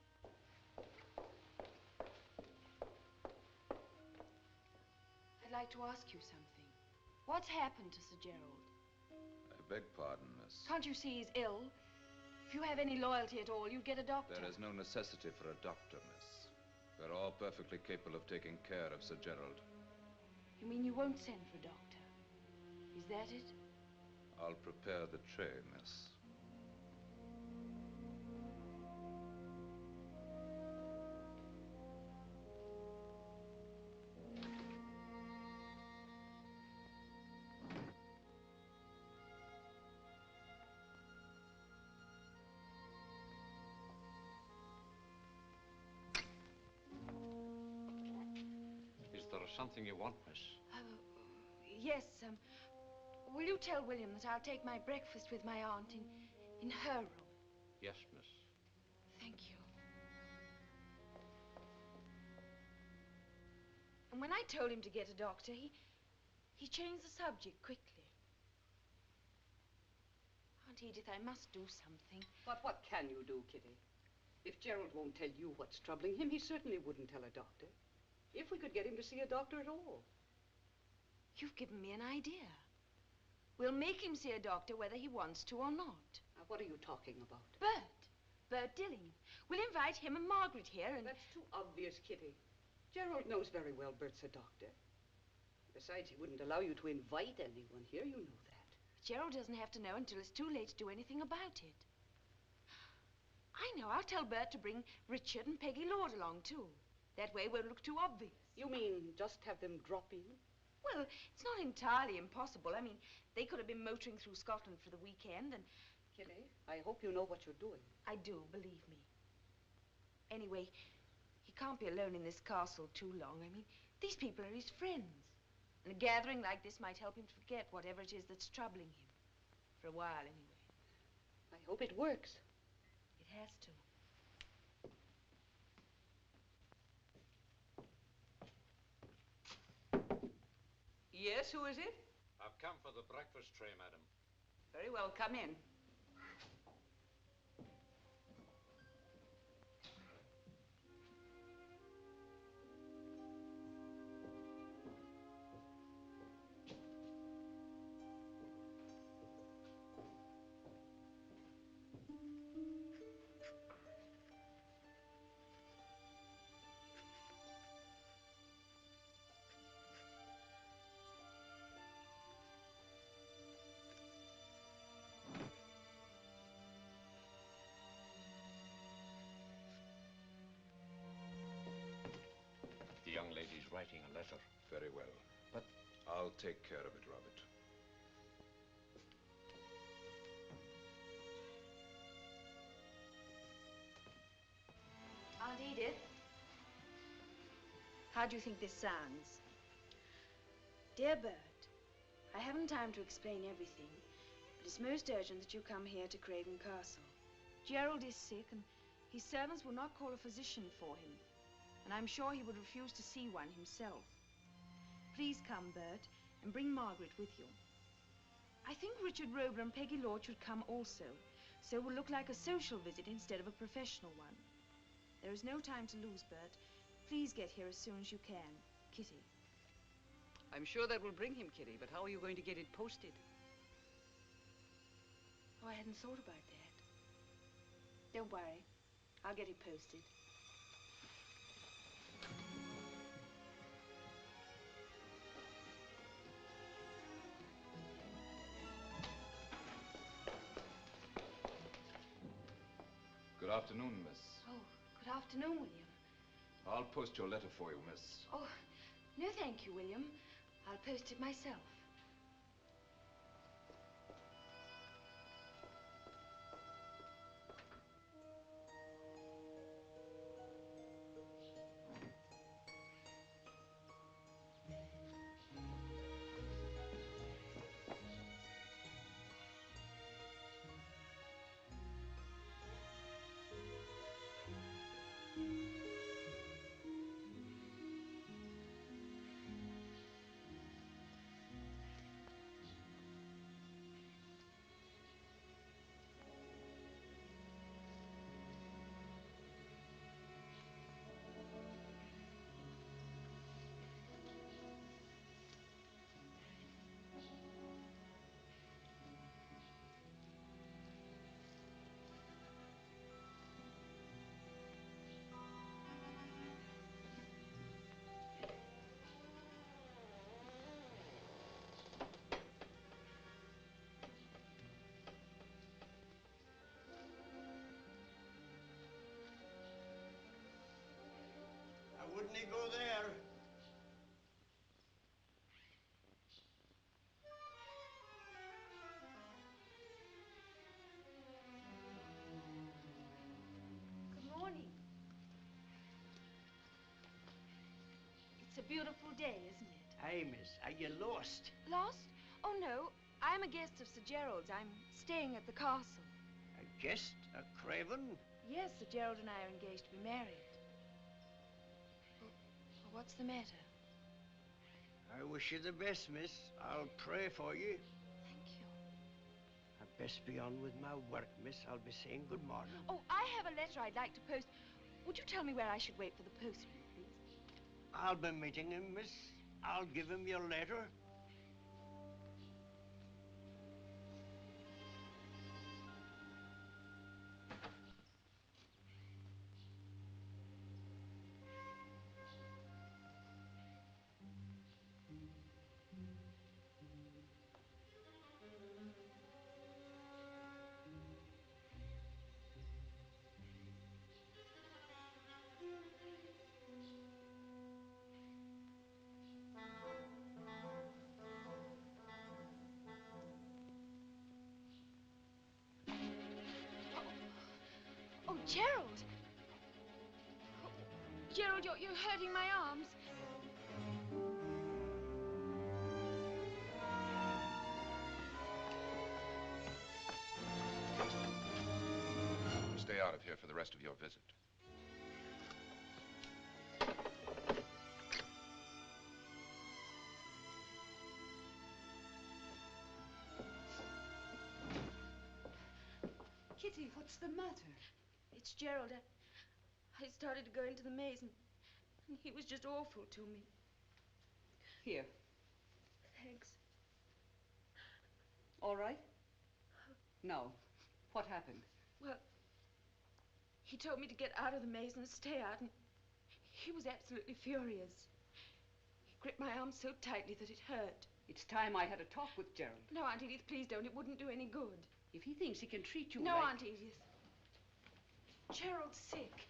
Speaker 5: I'd like to ask you something. What's happened to Sir Gerald?
Speaker 11: I beg pardon, miss.
Speaker 5: Can't you see he's ill? If you have any loyalty at all, you'd get a doctor.
Speaker 11: There is no necessity for a doctor, miss. We're all perfectly capable of taking care of Sir Gerald.
Speaker 5: You mean you won't send for a doctor? Is that it?
Speaker 11: I'll prepare the tray, miss.
Speaker 10: Is there something you want, miss?
Speaker 5: Yes, will you tell William that I'll take my breakfast with my aunt in her room?
Speaker 10: Yes, miss.
Speaker 5: Thank you. And when I told him to get a doctor, he changed the subject quickly. Aunt Edith, I must do something.
Speaker 12: But what can you do, Kitty? If Gerald won't tell you what's troubling him, he certainly wouldn't tell a doctor. If we could get him to see a doctor at all.
Speaker 5: You've given me an idea. We'll make him see a doctor whether he wants to or not.
Speaker 12: Now, what are you talking about?
Speaker 5: Bert Dilling. We'll invite him and Margaret here and...
Speaker 12: That's too obvious, Kitty. Gerald knows very well Bert's a doctor. Besides, he wouldn't allow you to invite anyone here, you know that.
Speaker 5: Gerald doesn't have to know until it's too late to do anything about it. I know. I'll tell Bert to bring Richard and Peggy Lord along, too. That way it won't look too obvious.
Speaker 12: You mean just have them drop in?
Speaker 5: Well, it's not entirely impossible. I mean, they could have been motoring through Scotland for the weekend and...
Speaker 12: Kitty, I hope you know what you're doing.
Speaker 5: I do, believe me. Anyway, he can't be alone in this castle too long. I mean, these people are his friends. And a gathering like this might help him to forget whatever it is that's troubling him. For a while, anyway.
Speaker 12: I hope it works.
Speaker 5: It has to.
Speaker 12: Yes, who is it?
Speaker 10: I've come for the breakfast tray, madam.
Speaker 12: Very well, come in.
Speaker 10: The young lady's writing a letter.
Speaker 11: Very well. But I'll take care of it, Robert.
Speaker 5: Aunt Edith, how do you think this sounds? Dear Bert, I haven't time to explain everything, but it's most urgent that you come here to Craven Castle. Gerald is sick, and his servants will not call a physician for him, and I'm sure he would refuse to see one himself. Please come, Bert, and bring Margaret with you. I think Richard Roebler and Peggy Lord should come also, so it will look like a social visit instead of a professional one. There is no time to lose, Bert. Please get here as soon as you can. Kitty.
Speaker 12: I'm sure that will bring him, Kitty, but how are you going to get it posted?
Speaker 5: Oh, I hadn't thought about that. Don't worry. I'll get it posted.
Speaker 11: Good afternoon, miss.
Speaker 5: Oh, good afternoon, William.
Speaker 11: I'll post your letter for you, miss.
Speaker 5: Oh, no thank you, William. I'll post it myself.
Speaker 6: me go there.
Speaker 5: Good morning. It's a beautiful day, isn't it?
Speaker 6: Aye, miss. Are you lost?
Speaker 5: Lost? Oh, no. I'm a guest of Sir Gerald's. I'm staying at the castle.
Speaker 6: A guest? A craven?
Speaker 5: Yes, Sir Gerald and I are engaged to be married. Well, what's the matter?
Speaker 6: I wish you the best, miss. I'll pray for you.
Speaker 5: Thank you.
Speaker 6: I'd best be on with my work, miss. I'll be saying good morning.
Speaker 5: Oh, I have a letter I'd like to post. Would you tell me where I should wait for the postman, please?
Speaker 6: I'll be meeting him, miss. I'll give him your letter.
Speaker 5: Oh, Gerald! Oh, Gerald, you're hurting my arms.
Speaker 11: Stay out of here for the rest of your visit.
Speaker 18: Kitty, what's the matter?
Speaker 5: It's Gerald. I started to go into the maze, and he was just awful to me.
Speaker 18: Here.
Speaker 5: Thanks.
Speaker 18: All right? Now, what happened?
Speaker 5: Well, he told me to get out of the maze and stay out, and he was absolutely furious. He gripped my arm so tightly that it hurt.
Speaker 18: It's time I had a talk with Gerald.
Speaker 5: No, Aunt Edith, please don't. It wouldn't do any good.
Speaker 18: If he thinks he can treat you
Speaker 5: No,
Speaker 18: like...
Speaker 5: Aunt Edith. Gerald's sick.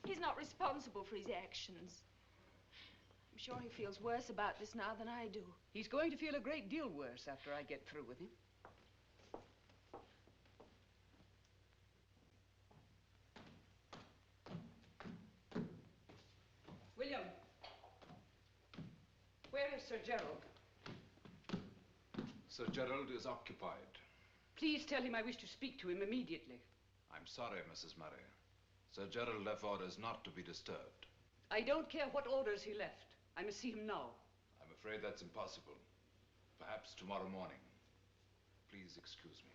Speaker 5: He's not responsible for his actions. I'm sure he feels worse about this now than I do.
Speaker 18: He's going to feel a great deal worse after I get through with him. William. Where is Sir Gerald?
Speaker 11: Sir Gerald is occupied.
Speaker 18: Please tell him I wish to speak to him immediately.
Speaker 11: I'm sorry, Mrs. Murray. Sir Gerald left orders not to be disturbed.
Speaker 18: I don't care what orders he left. I must see him now.
Speaker 11: I'm afraid that's impossible. Perhaps tomorrow morning. Please excuse me.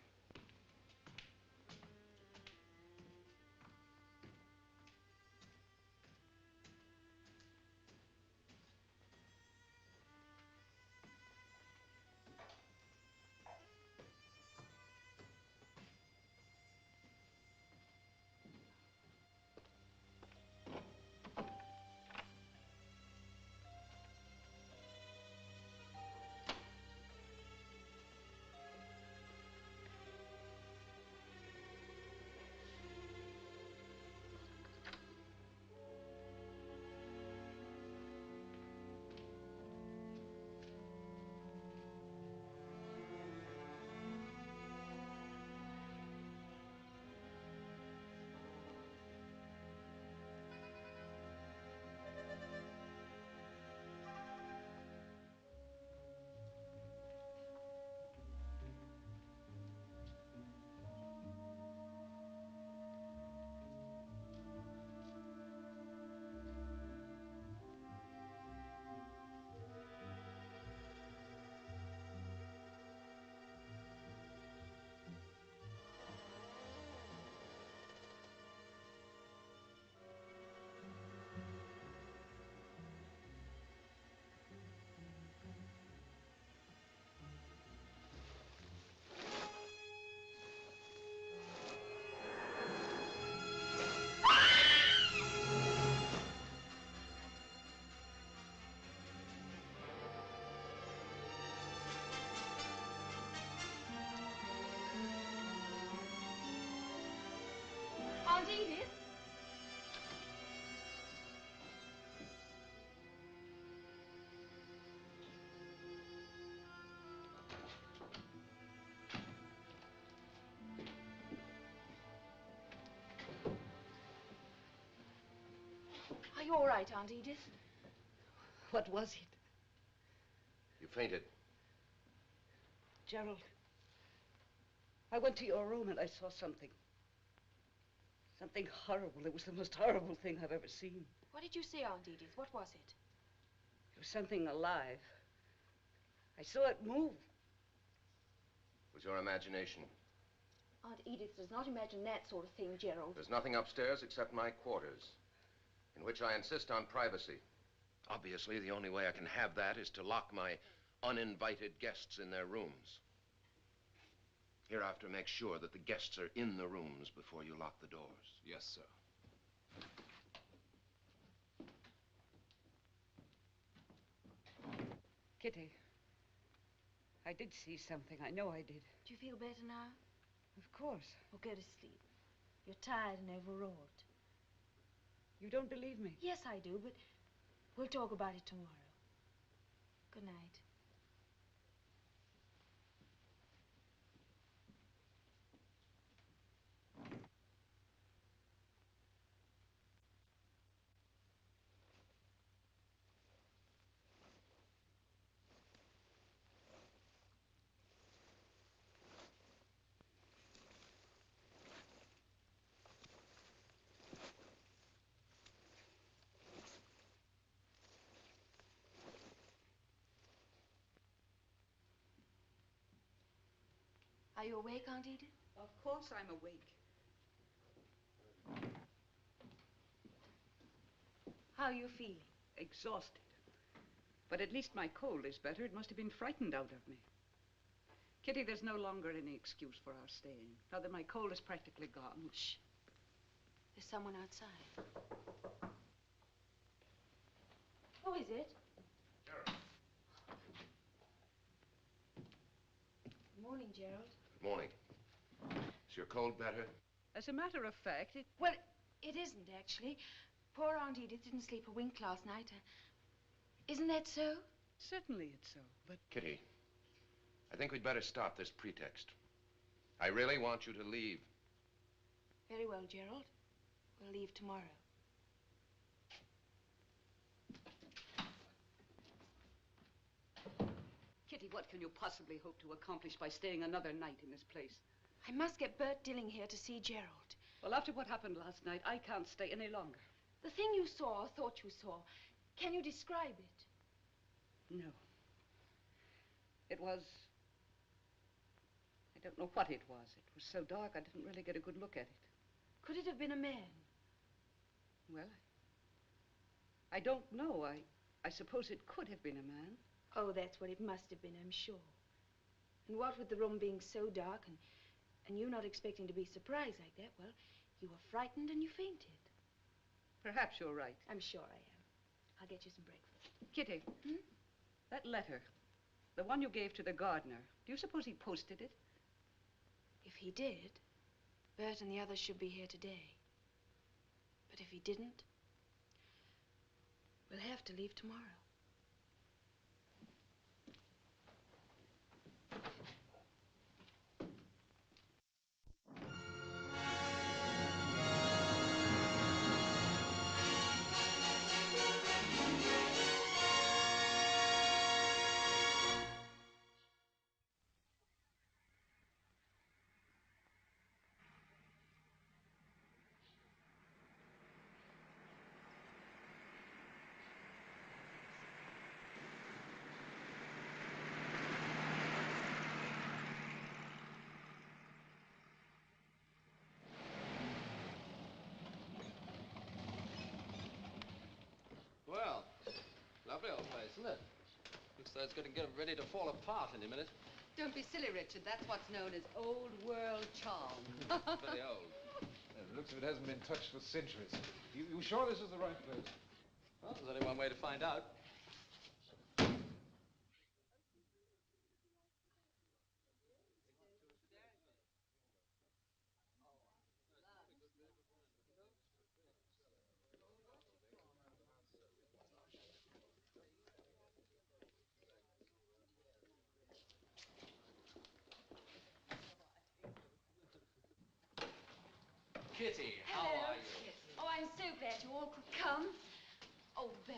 Speaker 5: you all right, Aunt Edith?
Speaker 12: What was it?
Speaker 14: You fainted.
Speaker 12: Gerald, I went to your room and I saw something. Something horrible. It was the most horrible thing I've ever seen.
Speaker 5: What did you see, Aunt Edith? What was it?
Speaker 12: It was something alive. I saw it move.
Speaker 14: It was your imagination.
Speaker 5: Aunt Edith does not imagine that sort of thing, Gerald.
Speaker 14: There's nothing upstairs except my quarters, in which I insist on privacy. Obviously, the only way I can have that is to lock my uninvited guests in their rooms. Hereafter, make sure that the guests are in the rooms before you lock the doors.
Speaker 11: Yes, sir.
Speaker 12: Kitty, I did see something. I know I did.
Speaker 5: Do you feel better now?
Speaker 12: Of course.
Speaker 5: Well, go to sleep. You're tired and overwrought.
Speaker 12: You don't believe me?
Speaker 5: Yes, I do, but we'll talk about it tomorrow. Good night. Are you awake, Aunt Edith?
Speaker 12: Of course I'm awake.
Speaker 5: How are you feeling?
Speaker 12: Exhausted. But at least my cold is better. It must have been frightened out of me. Kitty, there's no longer any excuse for our staying. Now that my cold is practically gone.
Speaker 5: Shh. There's someone outside. Who is it?
Speaker 14: Gerald.
Speaker 5: Good morning, Gerald.
Speaker 14: Good morning. Is your cold better?
Speaker 12: As a matter of fact, it...
Speaker 5: Well, it isn't, actually. Poor Aunt Edith didn't sleep a wink last night. Isn't that so?
Speaker 12: Certainly it's so, but...
Speaker 14: Kitty, I think we'd better stop this pretext. I really want you to leave.
Speaker 5: Very well, Gerald. We'll leave tomorrow.
Speaker 12: Kitty, what can you possibly hope to accomplish by staying another night in this place?
Speaker 5: I must get Bert Dilling here to see Gerald.
Speaker 12: Well, after what happened last night, I can't stay any longer.
Speaker 5: The thing you saw, or thought you saw, can you describe it?
Speaker 12: No. It was... I don't know what it was. It was so dark I didn't really get a good look at it.
Speaker 5: Could it have been a man?
Speaker 12: Well, I don't know. I suppose it could have been a man.
Speaker 5: Oh, that's what it must have been, I'm sure. And what with the room being so dark and you not expecting to be surprised like that, well, you were frightened and you fainted.
Speaker 12: Perhaps you're right.
Speaker 5: I'm sure I am. I'll get you some breakfast.
Speaker 12: Kitty, that letter, the one you gave to the gardener, do you suppose he posted it?
Speaker 5: If he did, Bert and the others should be here today. But if he didn't, we'll have to leave tomorrow.
Speaker 15: Well, lovely old place, isn't it? Looks like it's going to get ready to fall apart any minute.
Speaker 18: Don't be silly, Richard. That's what's known as old world charm.
Speaker 15: Very old.
Speaker 11: Yeah, it looks as if it hasn't been touched for centuries. You sure this is the right place?
Speaker 15: Well, there's only one way to find out. Kitty, how
Speaker 5: Hello.
Speaker 15: are you?
Speaker 5: Oh, I'm so glad you all could come. Oh, Bert.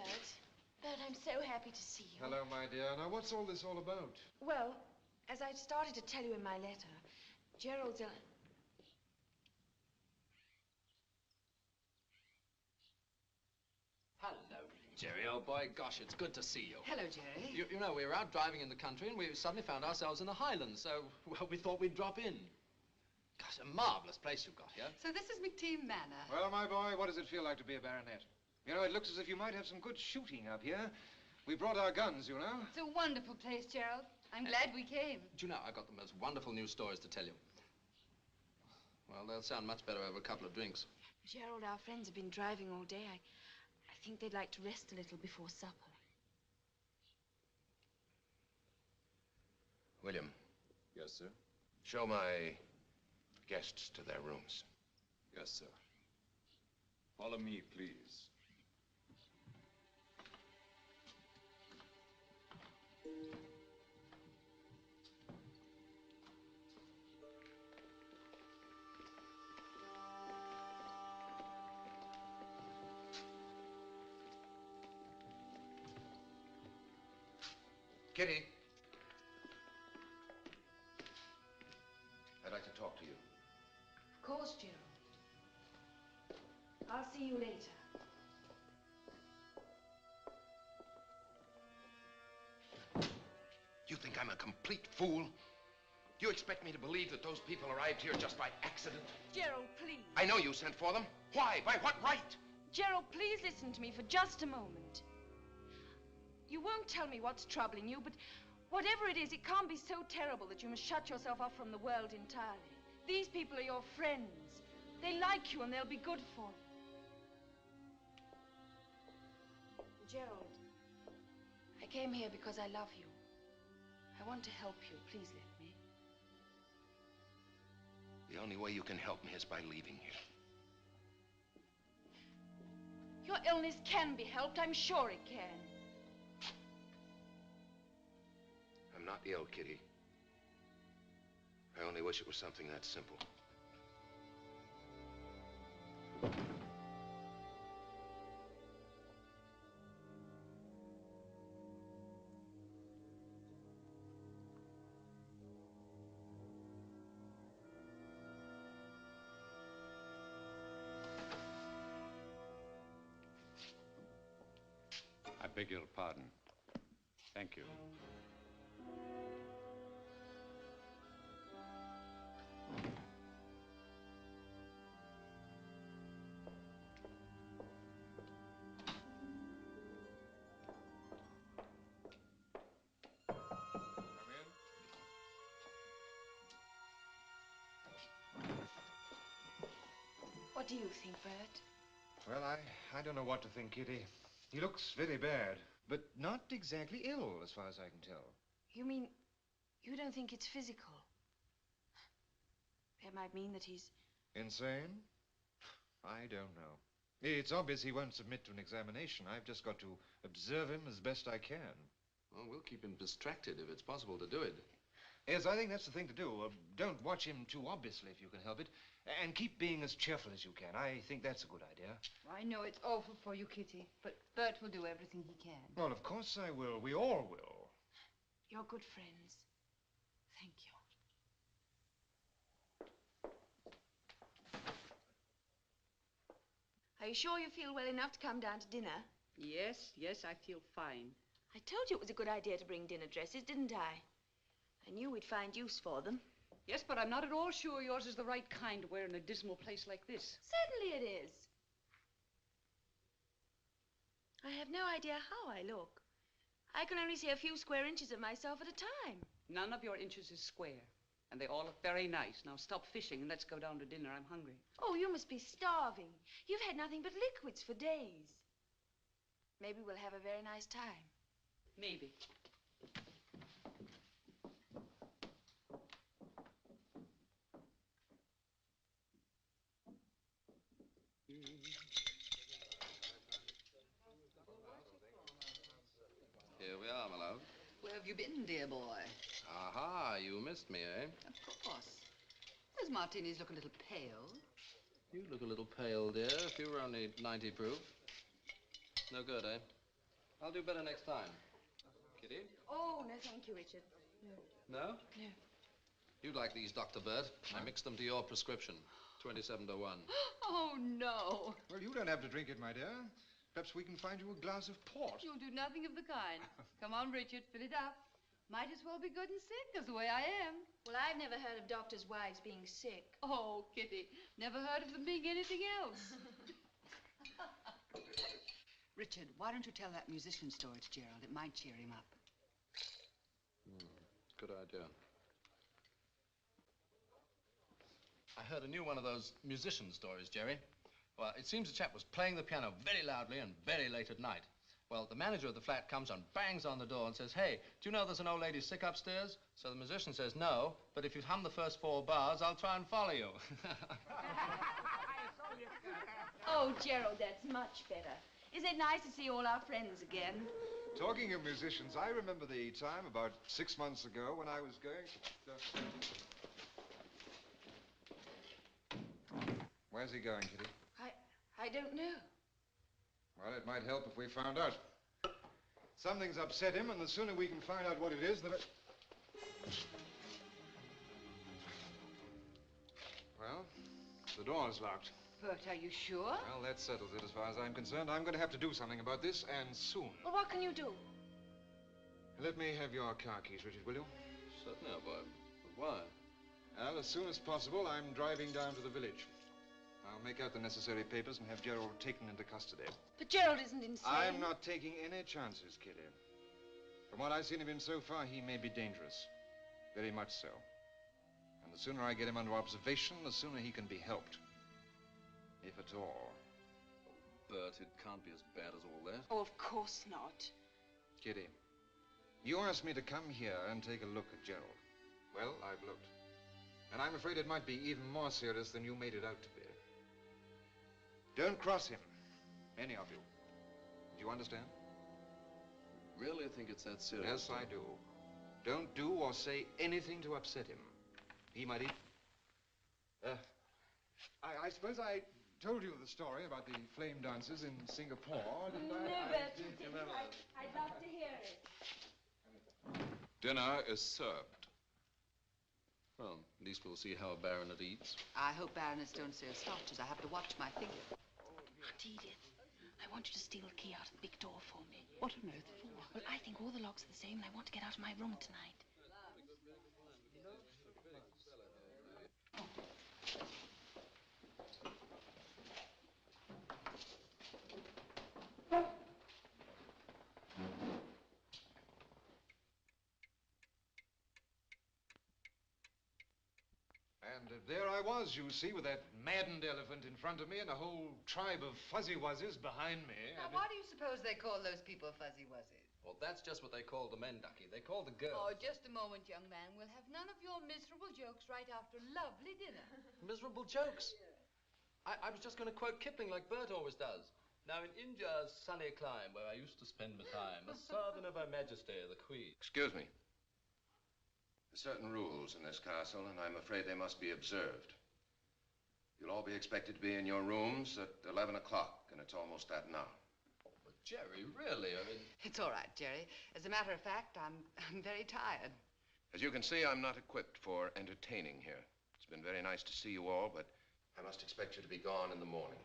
Speaker 5: Bert, I'm so happy to see you.
Speaker 11: Hello, my dear. Now, what's all this all about?
Speaker 5: Well, as I started to tell you in my letter, Gerald's ill.
Speaker 15: Hello, Jerry, old boy. Gosh, it's good to see you.
Speaker 18: Hello, Jerry.
Speaker 15: You know, we were out driving in the country and we suddenly found ourselves in the Highlands, so, well, we thought we'd drop in. Gosh, a marvelous place you've got here.
Speaker 18: So this is McTeam Manor.
Speaker 11: Well, my boy, what does it feel like to be a baronet? You know, it looks as if you might have some good shooting up here. We brought our guns, you know.
Speaker 18: It's a wonderful place, Gerald. I'm glad we came.
Speaker 15: Do you know, I've got the most wonderful news stories to tell you. Well, they'll sound much better over a couple of drinks.
Speaker 5: Gerald, our friends have been driving all day. I think they'd like to rest a little before supper.
Speaker 14: William.
Speaker 11: Yes, sir.
Speaker 14: Show my guests to their rooms.
Speaker 11: Yes, sir. Follow me, please.
Speaker 14: Kitty. I'd like to talk to you.
Speaker 5: Of course, Gerald. I'll see you later.
Speaker 14: You think I'm a complete fool? You expect me to believe that those people arrived here just by accident?
Speaker 5: Gerald, please.
Speaker 14: I know you sent for them. Why? By what right?
Speaker 5: Gerald, please listen to me for just a moment. You won't tell me what's troubling you, but whatever it is, it can't be so terrible that you must shut yourself off from the world entirely. These people are your friends. They like you and they'll be good for you. Gerald, I came here because I love you. I want to help you. Please let me.
Speaker 14: The only way you can help me is by leaving here.
Speaker 5: Your illness can be helped. I'm sure it can.
Speaker 14: I'm not ill, Kitty. I only wish it was something that simple.
Speaker 10: I beg your pardon. Thank you.
Speaker 5: What do you think, Bert?
Speaker 11: Well, I don't know what to think, Kitty. He looks very bad, but not exactly ill, as far as I can tell.
Speaker 5: You mean you don't think it's physical? That might mean that he's...
Speaker 11: Insane? I don't know. It's obvious he won't submit to an examination. I've just got to observe him as best I can.
Speaker 15: Well, we'll keep him distracted if it's possible to do it.
Speaker 11: Yes, I think that's the thing to do. Don't watch him too obviously if you can help it. And keep being as cheerful as you can. I think that's a good idea.
Speaker 18: I know it's awful for you, Kitty, but Bert will do everything he can.
Speaker 11: Well, of course I will. We all will.
Speaker 5: You're good friends. Thank you. Are you sure you feel well enough to come down to dinner?
Speaker 18: Yes, I feel fine.
Speaker 5: I told you it was a good idea to bring dinner dresses, didn't I? I knew we'd find use for them.
Speaker 18: Yes, but I'm not at all sure yours is the right kind to wear in a dismal place like this.
Speaker 5: Certainly it is. I have no idea how I look. I can only see a few square inches of myself at a time.
Speaker 18: None of your inches is square, and they all look very nice. Now stop fishing and let's go down to dinner. I'm hungry.
Speaker 5: Oh, you must be starving. You've had nothing but liquids for days. Maybe we'll have a very nice time.
Speaker 18: Maybe.
Speaker 15: Here we are, my love.
Speaker 18: Where have you been, dear boy?
Speaker 15: Aha, you missed me, eh?
Speaker 18: Of course. Those martinis look a little pale.
Speaker 15: You look a little pale, dear, if you were only 90 proof. No good, eh? I'll do better next time. Kitty?
Speaker 5: Oh, no, thank you, Richard. No.
Speaker 15: No?
Speaker 5: No.
Speaker 15: You'd like these, Dr. Burt. I mixed them to your prescription. 27 to 1.
Speaker 5: Oh, no.
Speaker 11: Well, you don't have to drink it, my dear. Perhaps we can find you a glass of port.
Speaker 18: You'll do nothing of the kind. Come on, Richard, fill it up. Might as well be good and sick, as the way I am.
Speaker 5: Well, I've never heard of doctors' wives being sick.
Speaker 18: Oh, Kitty, never heard of them being anything else. Richard, why don't you tell that musician story to Gerald? It might cheer him up.
Speaker 15: Good idea. I heard a new one of those musician stories, Jerry. Well, it seems the chap was playing the piano very loudly and very late at night. Well, the manager of the flat comes and bangs on the door and says, "Hey, do you know there's an old lady sick upstairs?" So the musician says, "No, but if you hum the first 4 bars, I'll try and follow you."
Speaker 5: Oh, Gerald, that's much better. Isn't it nice to see all our friends again?
Speaker 11: Talking of musicians, I remember the time about 6 months ago when I was going to... Where's he going, Kitty?
Speaker 5: I don't know.
Speaker 11: Well, it might help if we found out. Something's upset him, and the sooner we can find out what it is, the better. Well, the door's locked.
Speaker 18: Bert, are you sure?
Speaker 11: Well, that settles it as far as I'm concerned. I'm going to have to do something about this, and soon.
Speaker 5: Well, what can you do?
Speaker 11: Let me have your car keys, Richard, will you?
Speaker 15: Certainly, boy. But why?
Speaker 11: Well, as soon as possible, I'm driving down to the village. I'll make out the necessary papers and have Gerald taken into custody.
Speaker 5: But Gerald isn't insane.
Speaker 11: I'm not taking any chances, Kitty. From what I've seen of him so far, he may be dangerous. Very much so. And the sooner I get him under observation, the sooner he can be helped. If at all.
Speaker 15: Bert, it can't be as bad as all that.
Speaker 5: Oh, of course not.
Speaker 11: Kitty, you asked me to come here and take a look at Gerald. Well, I've looked. And I'm afraid it might be even more serious than you made it out to be. Don't cross him, any of you. Do you understand?
Speaker 15: Really think it's that serious?
Speaker 11: Yes, I do. Don't do or say anything to upset him. He might I suppose I told you the story about the flame dancers in Singapore, didn't I?
Speaker 5: Never. I'd love to hear it.
Speaker 11: Dinner is served.
Speaker 15: Well, at least we'll see how Baronet eats.
Speaker 18: I hope Baroness don't say a stop, as I have to watch my figure.
Speaker 5: Aunt Edith, I want you to steal the key out of the big door for me.
Speaker 18: What on earth for?
Speaker 5: Well, I think all the locks are the same, and I want to get out of my room tonight.
Speaker 11: And there I was, you see, with that maddened elephant in front of me and a whole tribe of fuzzy wuzzes behind me.
Speaker 18: Now, why do you suppose they call those people fuzzy wuzzies?
Speaker 15: Well, that's just what they call the men, Ducky. They call the girls.
Speaker 18: Oh, just a moment, young man. We'll have none of your miserable jokes right after a lovely dinner.
Speaker 15: Miserable jokes? I was just going to quote Kipling like Bert always does. Now, in India's sunny clime, where I used to spend my time, a servant of Her Majesty, the Queen.
Speaker 14: Excuse me. There are certain rules in this castle, and I'm afraid they must be observed. You'll all be expected to be in your rooms at 11 o'clock, and it's almost that now.
Speaker 15: But Jerry, really, I mean...
Speaker 18: It's all right, Jerry. As a matter of fact, I'm very tired.
Speaker 14: As you can see, I'm not equipped for entertaining here. It's been very nice to see you all, but I must expect you to be gone in the morning.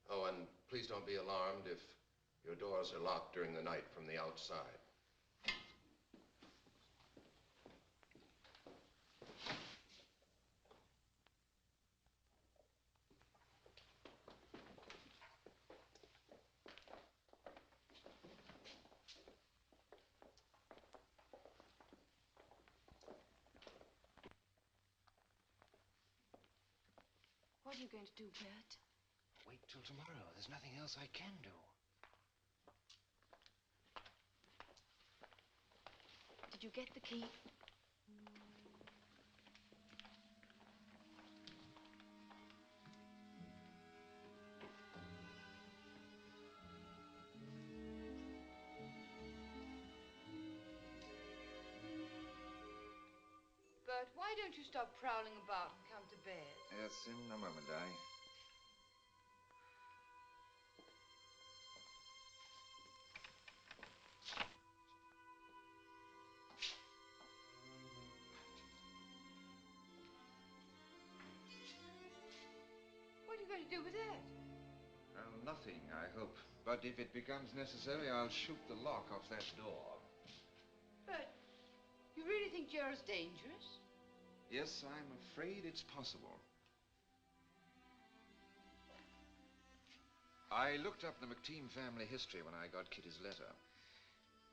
Speaker 14: Oh, and please don't be alarmed if your doors are locked during the night from the outside.
Speaker 5: What are you going to do, Bert?
Speaker 14: Wait till tomorrow. There's nothing else I can do.
Speaker 5: Did you get the key?
Speaker 18: Bert, why don't you stop prowling about and come to bed?
Speaker 11: Yes, in a moment, darling.
Speaker 18: do with that?
Speaker 11: Well, nothing, I hope. But if it becomes necessary, I'll shoot the lock off that door.
Speaker 18: But you really think Gerald's dangerous?
Speaker 11: Yes, I'm afraid it's possible. I looked up the McTeam family history when I got Kitty's letter.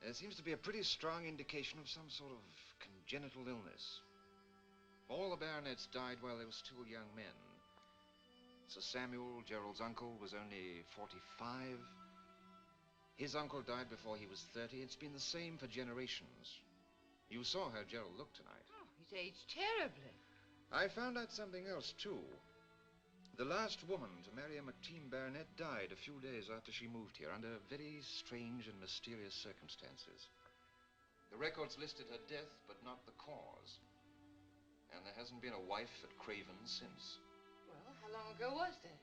Speaker 11: There seems to be a pretty strong indication of some sort of congenital illness. All the baronets died while they were still young men. Sir Samuel, Gerald's uncle, was only 45. His uncle died before he was 30. It's been the same for generations. You saw how Gerald looked tonight.
Speaker 18: Oh, he's aged terribly.
Speaker 11: I found out something else, too. The last woman to marry a McTeam baronet died a few days after she moved here under very strange and mysterious circumstances. The records listed her death, but not the cause. And there hasn't been a wife at Craven since.
Speaker 18: Well, how long ago was that?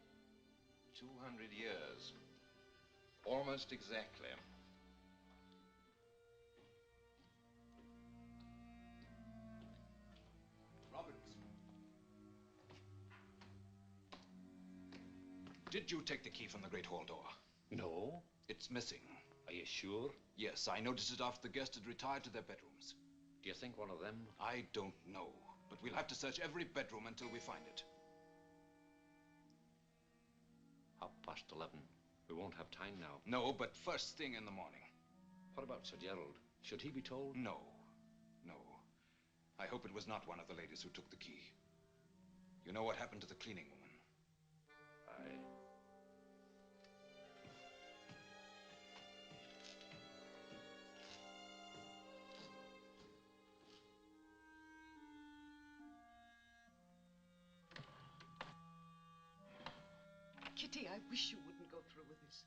Speaker 11: 200 years. Almost exactly.
Speaker 10: Roberts. Did you take the key from the great hall door?
Speaker 16: No.
Speaker 10: It's missing.
Speaker 16: Are you sure?
Speaker 10: Yes, I noticed it after the guests had retired to their bedrooms.
Speaker 16: Do you think one of them?
Speaker 10: I don't know, but we'll have to search every bedroom until we find it.
Speaker 16: 11:30. We won't have time now.
Speaker 10: No, but first thing in the morning.
Speaker 16: What about Sir Gerald? Should he be told?
Speaker 10: No. No. I hope it was not one of the ladies who took the key. You know what happened to the cleaning woman?
Speaker 16: Aye.
Speaker 12: Kitty, I wish you wouldn't go through with this.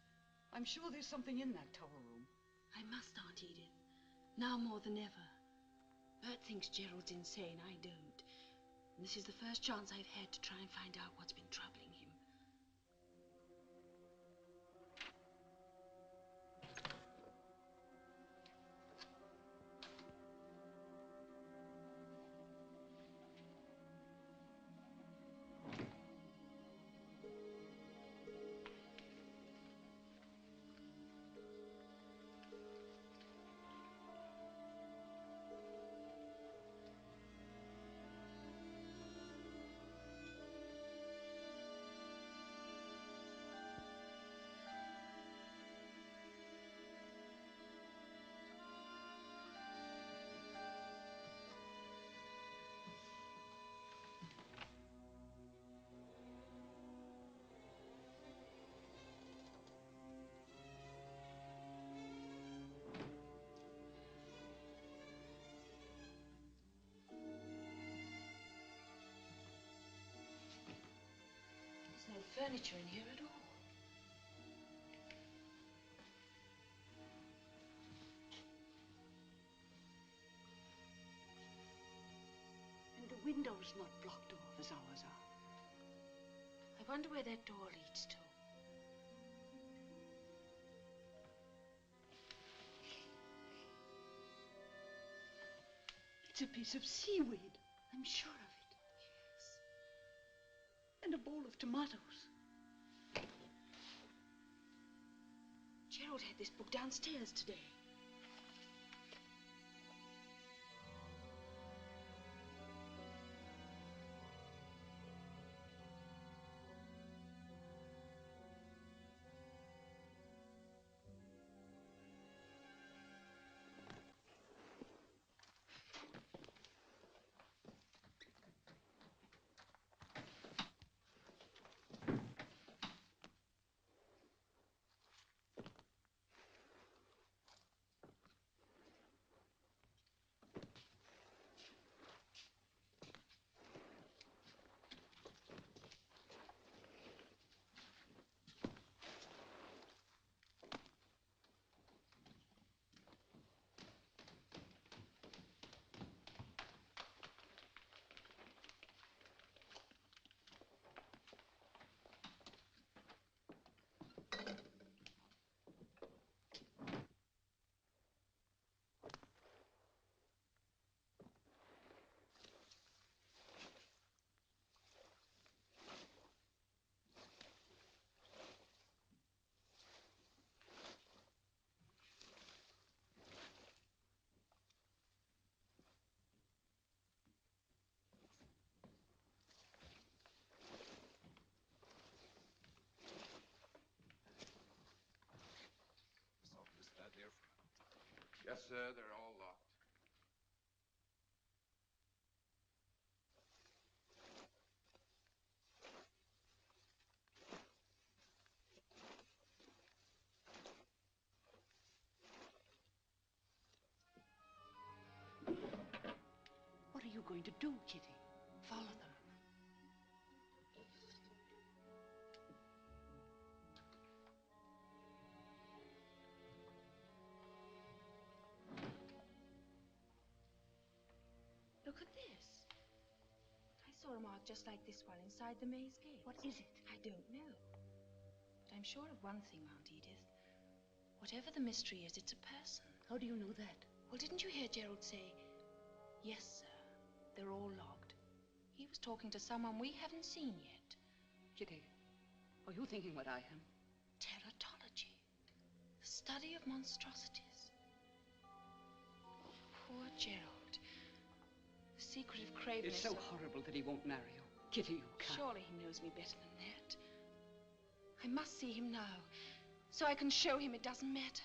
Speaker 12: I'm sure there's something in that tower room.
Speaker 5: I must, Aunt Edith. Now more than ever. Bert thinks Gerald's insane. I don't. And this is the first chance I've had to try and find out what's been troubling him. There's no furniture in here at all.
Speaker 12: And the window's not blocked off as ours are.
Speaker 5: I wonder where that door leads to.
Speaker 12: It's a piece of seaweed. I'm sure of it.
Speaker 5: Yes.
Speaker 12: And a bowl of tomatoes.
Speaker 5: Gerald had this book downstairs today.
Speaker 10: Yes, sir, they're all locked.
Speaker 18: What are you going to do, Kitty?
Speaker 5: Follow them. Look at this. I saw a mark just like this one inside the maze gate.
Speaker 18: What is it?
Speaker 5: I don't know. But I'm sure of one thing, Aunt Edith. Whatever the mystery is, it's a person.
Speaker 18: How do you know that?
Speaker 5: Well, didn't you hear Gerald say, "Yes, sir, they're all logged"? He was talking to someone we haven't seen yet.
Speaker 18: Kitty, are you thinking what I am?
Speaker 5: Teratology. The study of monstrosities. Poor Gerald. The secret of craven
Speaker 18: It's
Speaker 5: is
Speaker 18: so horrible that he won't marry you. Kitty, you can't.
Speaker 5: Surely he knows me better than that. I must see him now, so I can show him it doesn't matter.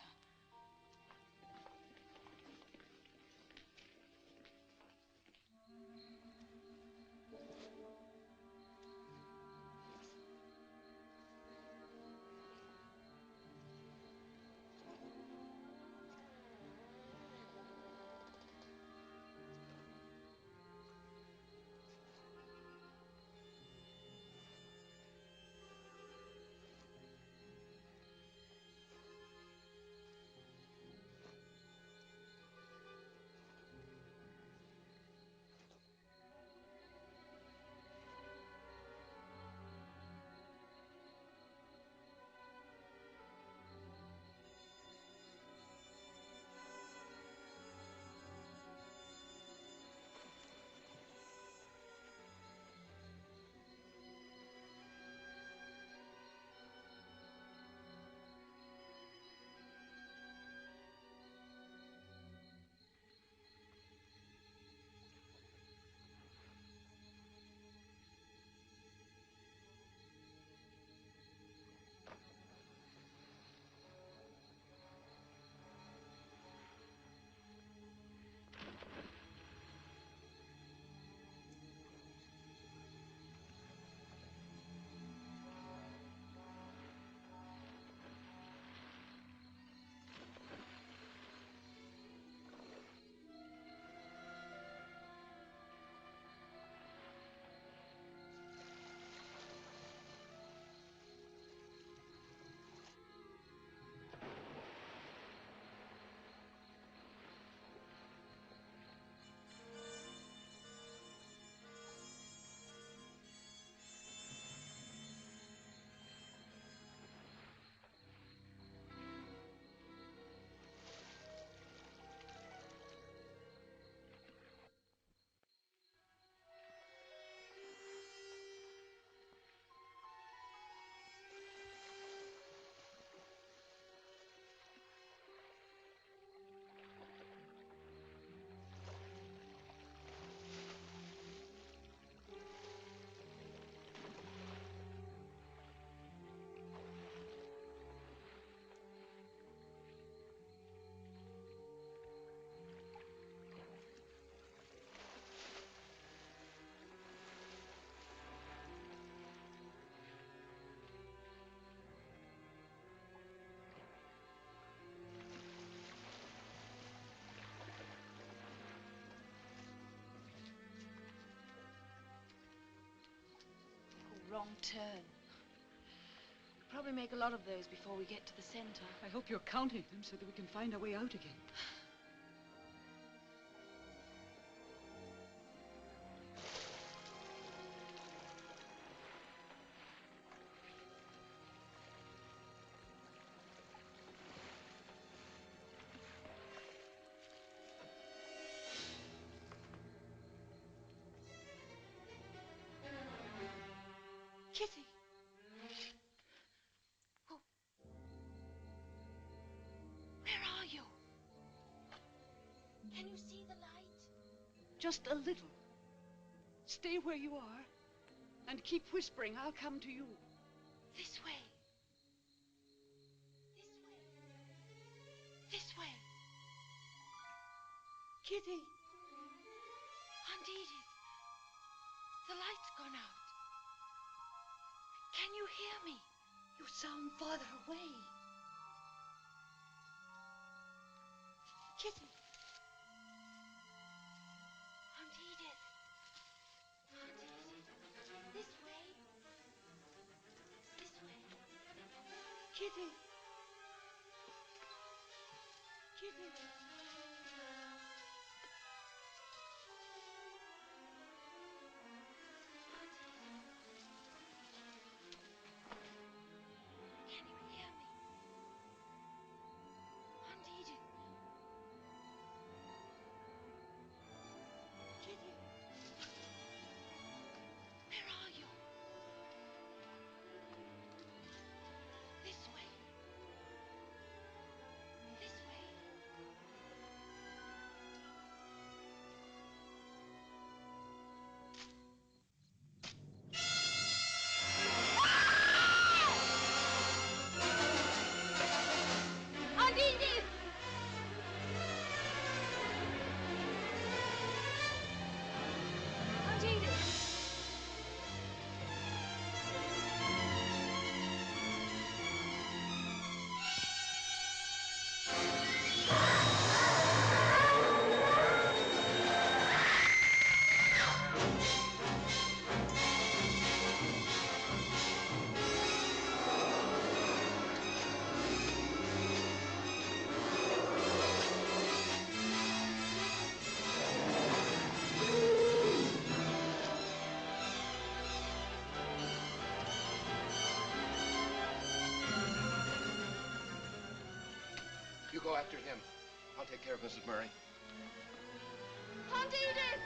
Speaker 5: Wrong turn. We'll probably make a lot of those before we get to the center.
Speaker 18: I hope you're counting them so that we can find our way out again.
Speaker 5: Kitty! Oh. Where are you? Can you see the light?
Speaker 18: Just a little. Stay where you are and keep whispering. I'll come to you.
Speaker 5: This way. This way. This way.
Speaker 13: Kitty! Aunt Edith! The light's gone out. Can you hear me? You sound farther away. Kitty! Aunt Edith! Aunt Edith! This way. This way. Kitty! Kitty! Can you hear me? Aunt Edith! Kitty! Where are you? This way. This way. Aunt Edith! Aunt Edith!
Speaker 14: You go after him. I'll take care of Mrs. Murray.
Speaker 13: Aunt Edith!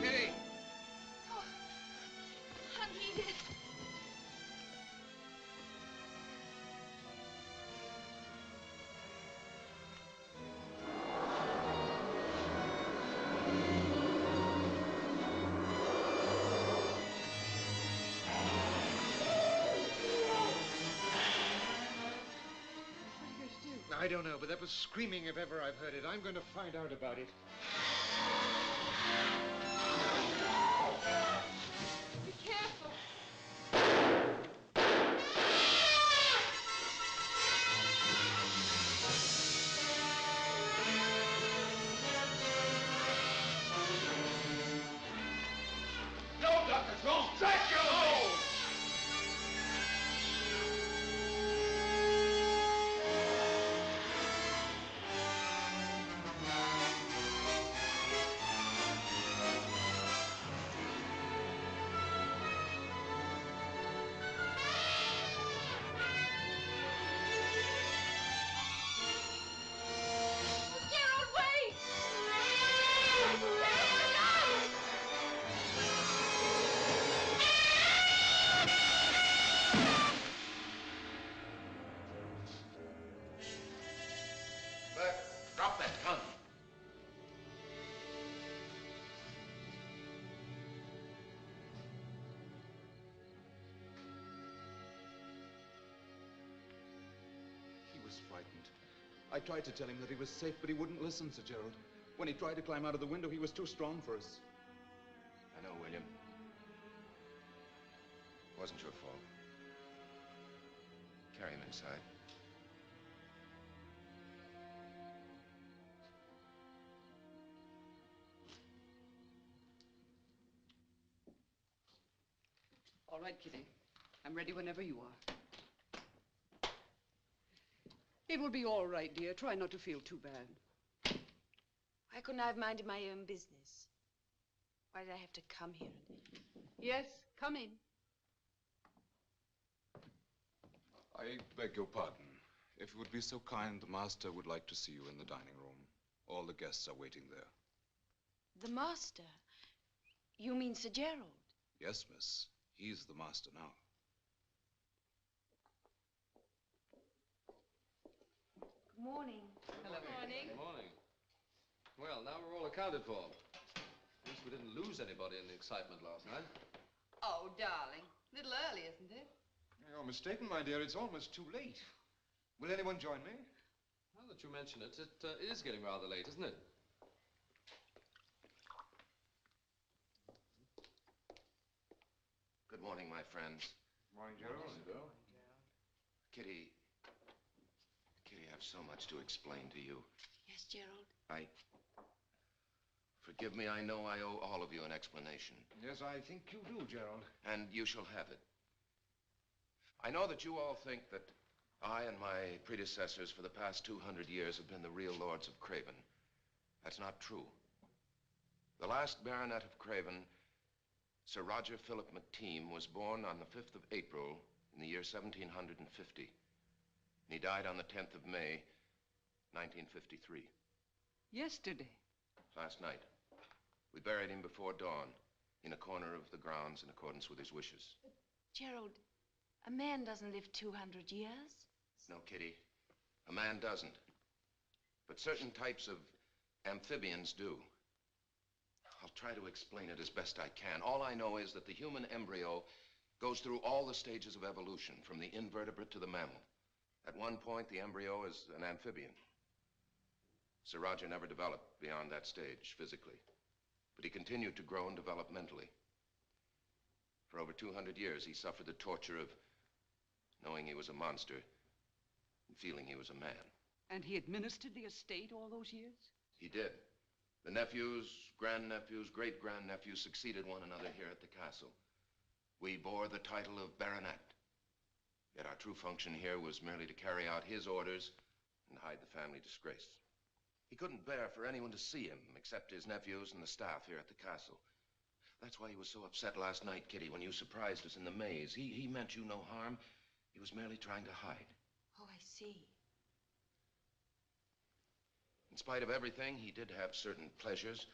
Speaker 14: Kitty!
Speaker 13: Oh, Aunt Edith!
Speaker 11: I don't know, but that was screaming if ever I've heard it. I'm going to find out about it.
Speaker 13: Be careful.
Speaker 9: No, Dr. Jones! Shut your nose!
Speaker 13: Gerald, wait!
Speaker 14: Bert, drop that gun.
Speaker 10: He was frightened. I tried to tell him that he was safe, but he wouldn't listen, Sir Gerald. When he tried to climb out of the window, he was too strong for us.
Speaker 14: I know, William. It wasn't your fault. Carry him inside.
Speaker 12: All right, Kitty. I'm ready whenever you are. It will be all right, dear. Try not to feel too bad.
Speaker 5: Why couldn't I have minded my own business? Why did I have to come here?
Speaker 12: Yes, come in.
Speaker 10: I beg your pardon. If you would be so kind, the master would like to see you in the dining room. All the guests are waiting there.
Speaker 5: The master? You mean Sir Gerald?
Speaker 10: Yes, miss. He's the master now.
Speaker 5: Good morning.
Speaker 12: Hello.
Speaker 15: Good morning. Well, now we're all accounted for. At least we didn't lose anybody in the excitement last night.
Speaker 19: Oh, darling. A little early, isn't it?
Speaker 10: You're mistaken, my dear. It's almost too late. Will anyone join me?
Speaker 15: Now that you mention it, it is getting rather late, isn't it?
Speaker 14: Good morning, my friends.
Speaker 10: Morning, Gerald.
Speaker 14: Kitty, I have so much to explain to you.
Speaker 5: Yes, Gerald?
Speaker 14: Forgive me, I know I owe all of you an explanation.
Speaker 10: Yes, I think you do, Gerald.
Speaker 14: And you shall have it. I know that you all think that I and my predecessors for the past 200 years have been the real lords of Craven. That's not true. The last baronet of Craven, Sir Roger Philip McTeam, was born on the 5th of April in the year 1750. And he died on the 10th of May, 1953.
Speaker 12: Yesterday?
Speaker 14: Last night. We buried him before dawn in a corner of the grounds in accordance with his wishes.
Speaker 5: Gerald, a man doesn't live 200 years.
Speaker 14: No, Kitty, a man doesn't. But certain types of amphibians do. I'll try to explain it as best I can. All I know is that the human embryo goes through all the stages of evolution, from the invertebrate to the mammal. At one point, the embryo is an amphibian. Sir Roger never developed beyond that stage physically, but he continued to grow and develop mentally. For over 200 years, he suffered the torture of knowing he was a monster and feeling he was a man.
Speaker 12: And he administered the estate all those years?
Speaker 14: He did. The nephews, grandnephews, great-grandnephews succeeded one another here at the castle. We bore the title of baronet. Yet our true function here was merely to carry out his orders and hide the family disgrace. He couldn't bear for anyone to see him except his nephews and the staff here at the castle. That's why he was so upset last night, Kitty, when you surprised us in the maze. He meant you no harm. He was merely trying to hide.
Speaker 5: Oh, I see.
Speaker 14: In spite of everything, he did have certain pleasures.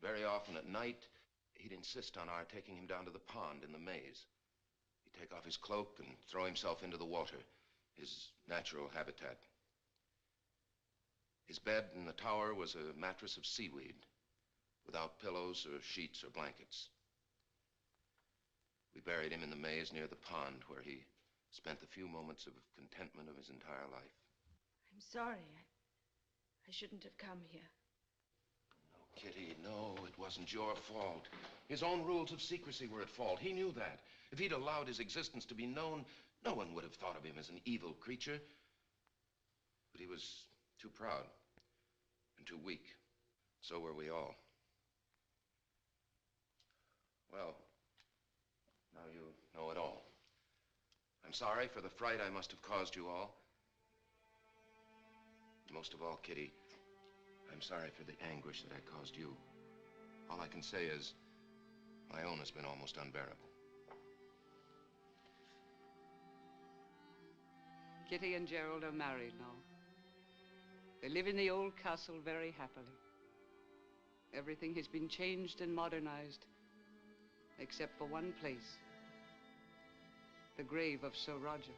Speaker 14: Very often at night, he'd insist on our taking him down to the pond in the maze. He'd take off his cloak and throw himself into the water, his natural habitat. His bed in the tower was a mattress of seaweed, without pillows or sheets or blankets. We buried him in the maze near the pond, where he spent the few moments of contentment of his entire life.
Speaker 13: I'm sorry. I shouldn't have come here.
Speaker 14: No, Kitty, no, it wasn't your fault. His own rules of secrecy were at fault. He knew that. If he'd allowed his existence to be known, no one would have thought of him as an evil creature. But he was too proud and too weak. So were we all. Well, now you know it all. I'm sorry for the fright I must have caused you all. Most of all, Kitty, I'm sorry for the anguish that I caused you. All I can say is, my own has been almost unbearable.
Speaker 12: Kitty and Gerald are married now. They live in the old castle very happily. Everything has been changed and modernized, except for one place, the grave of Sir Roger.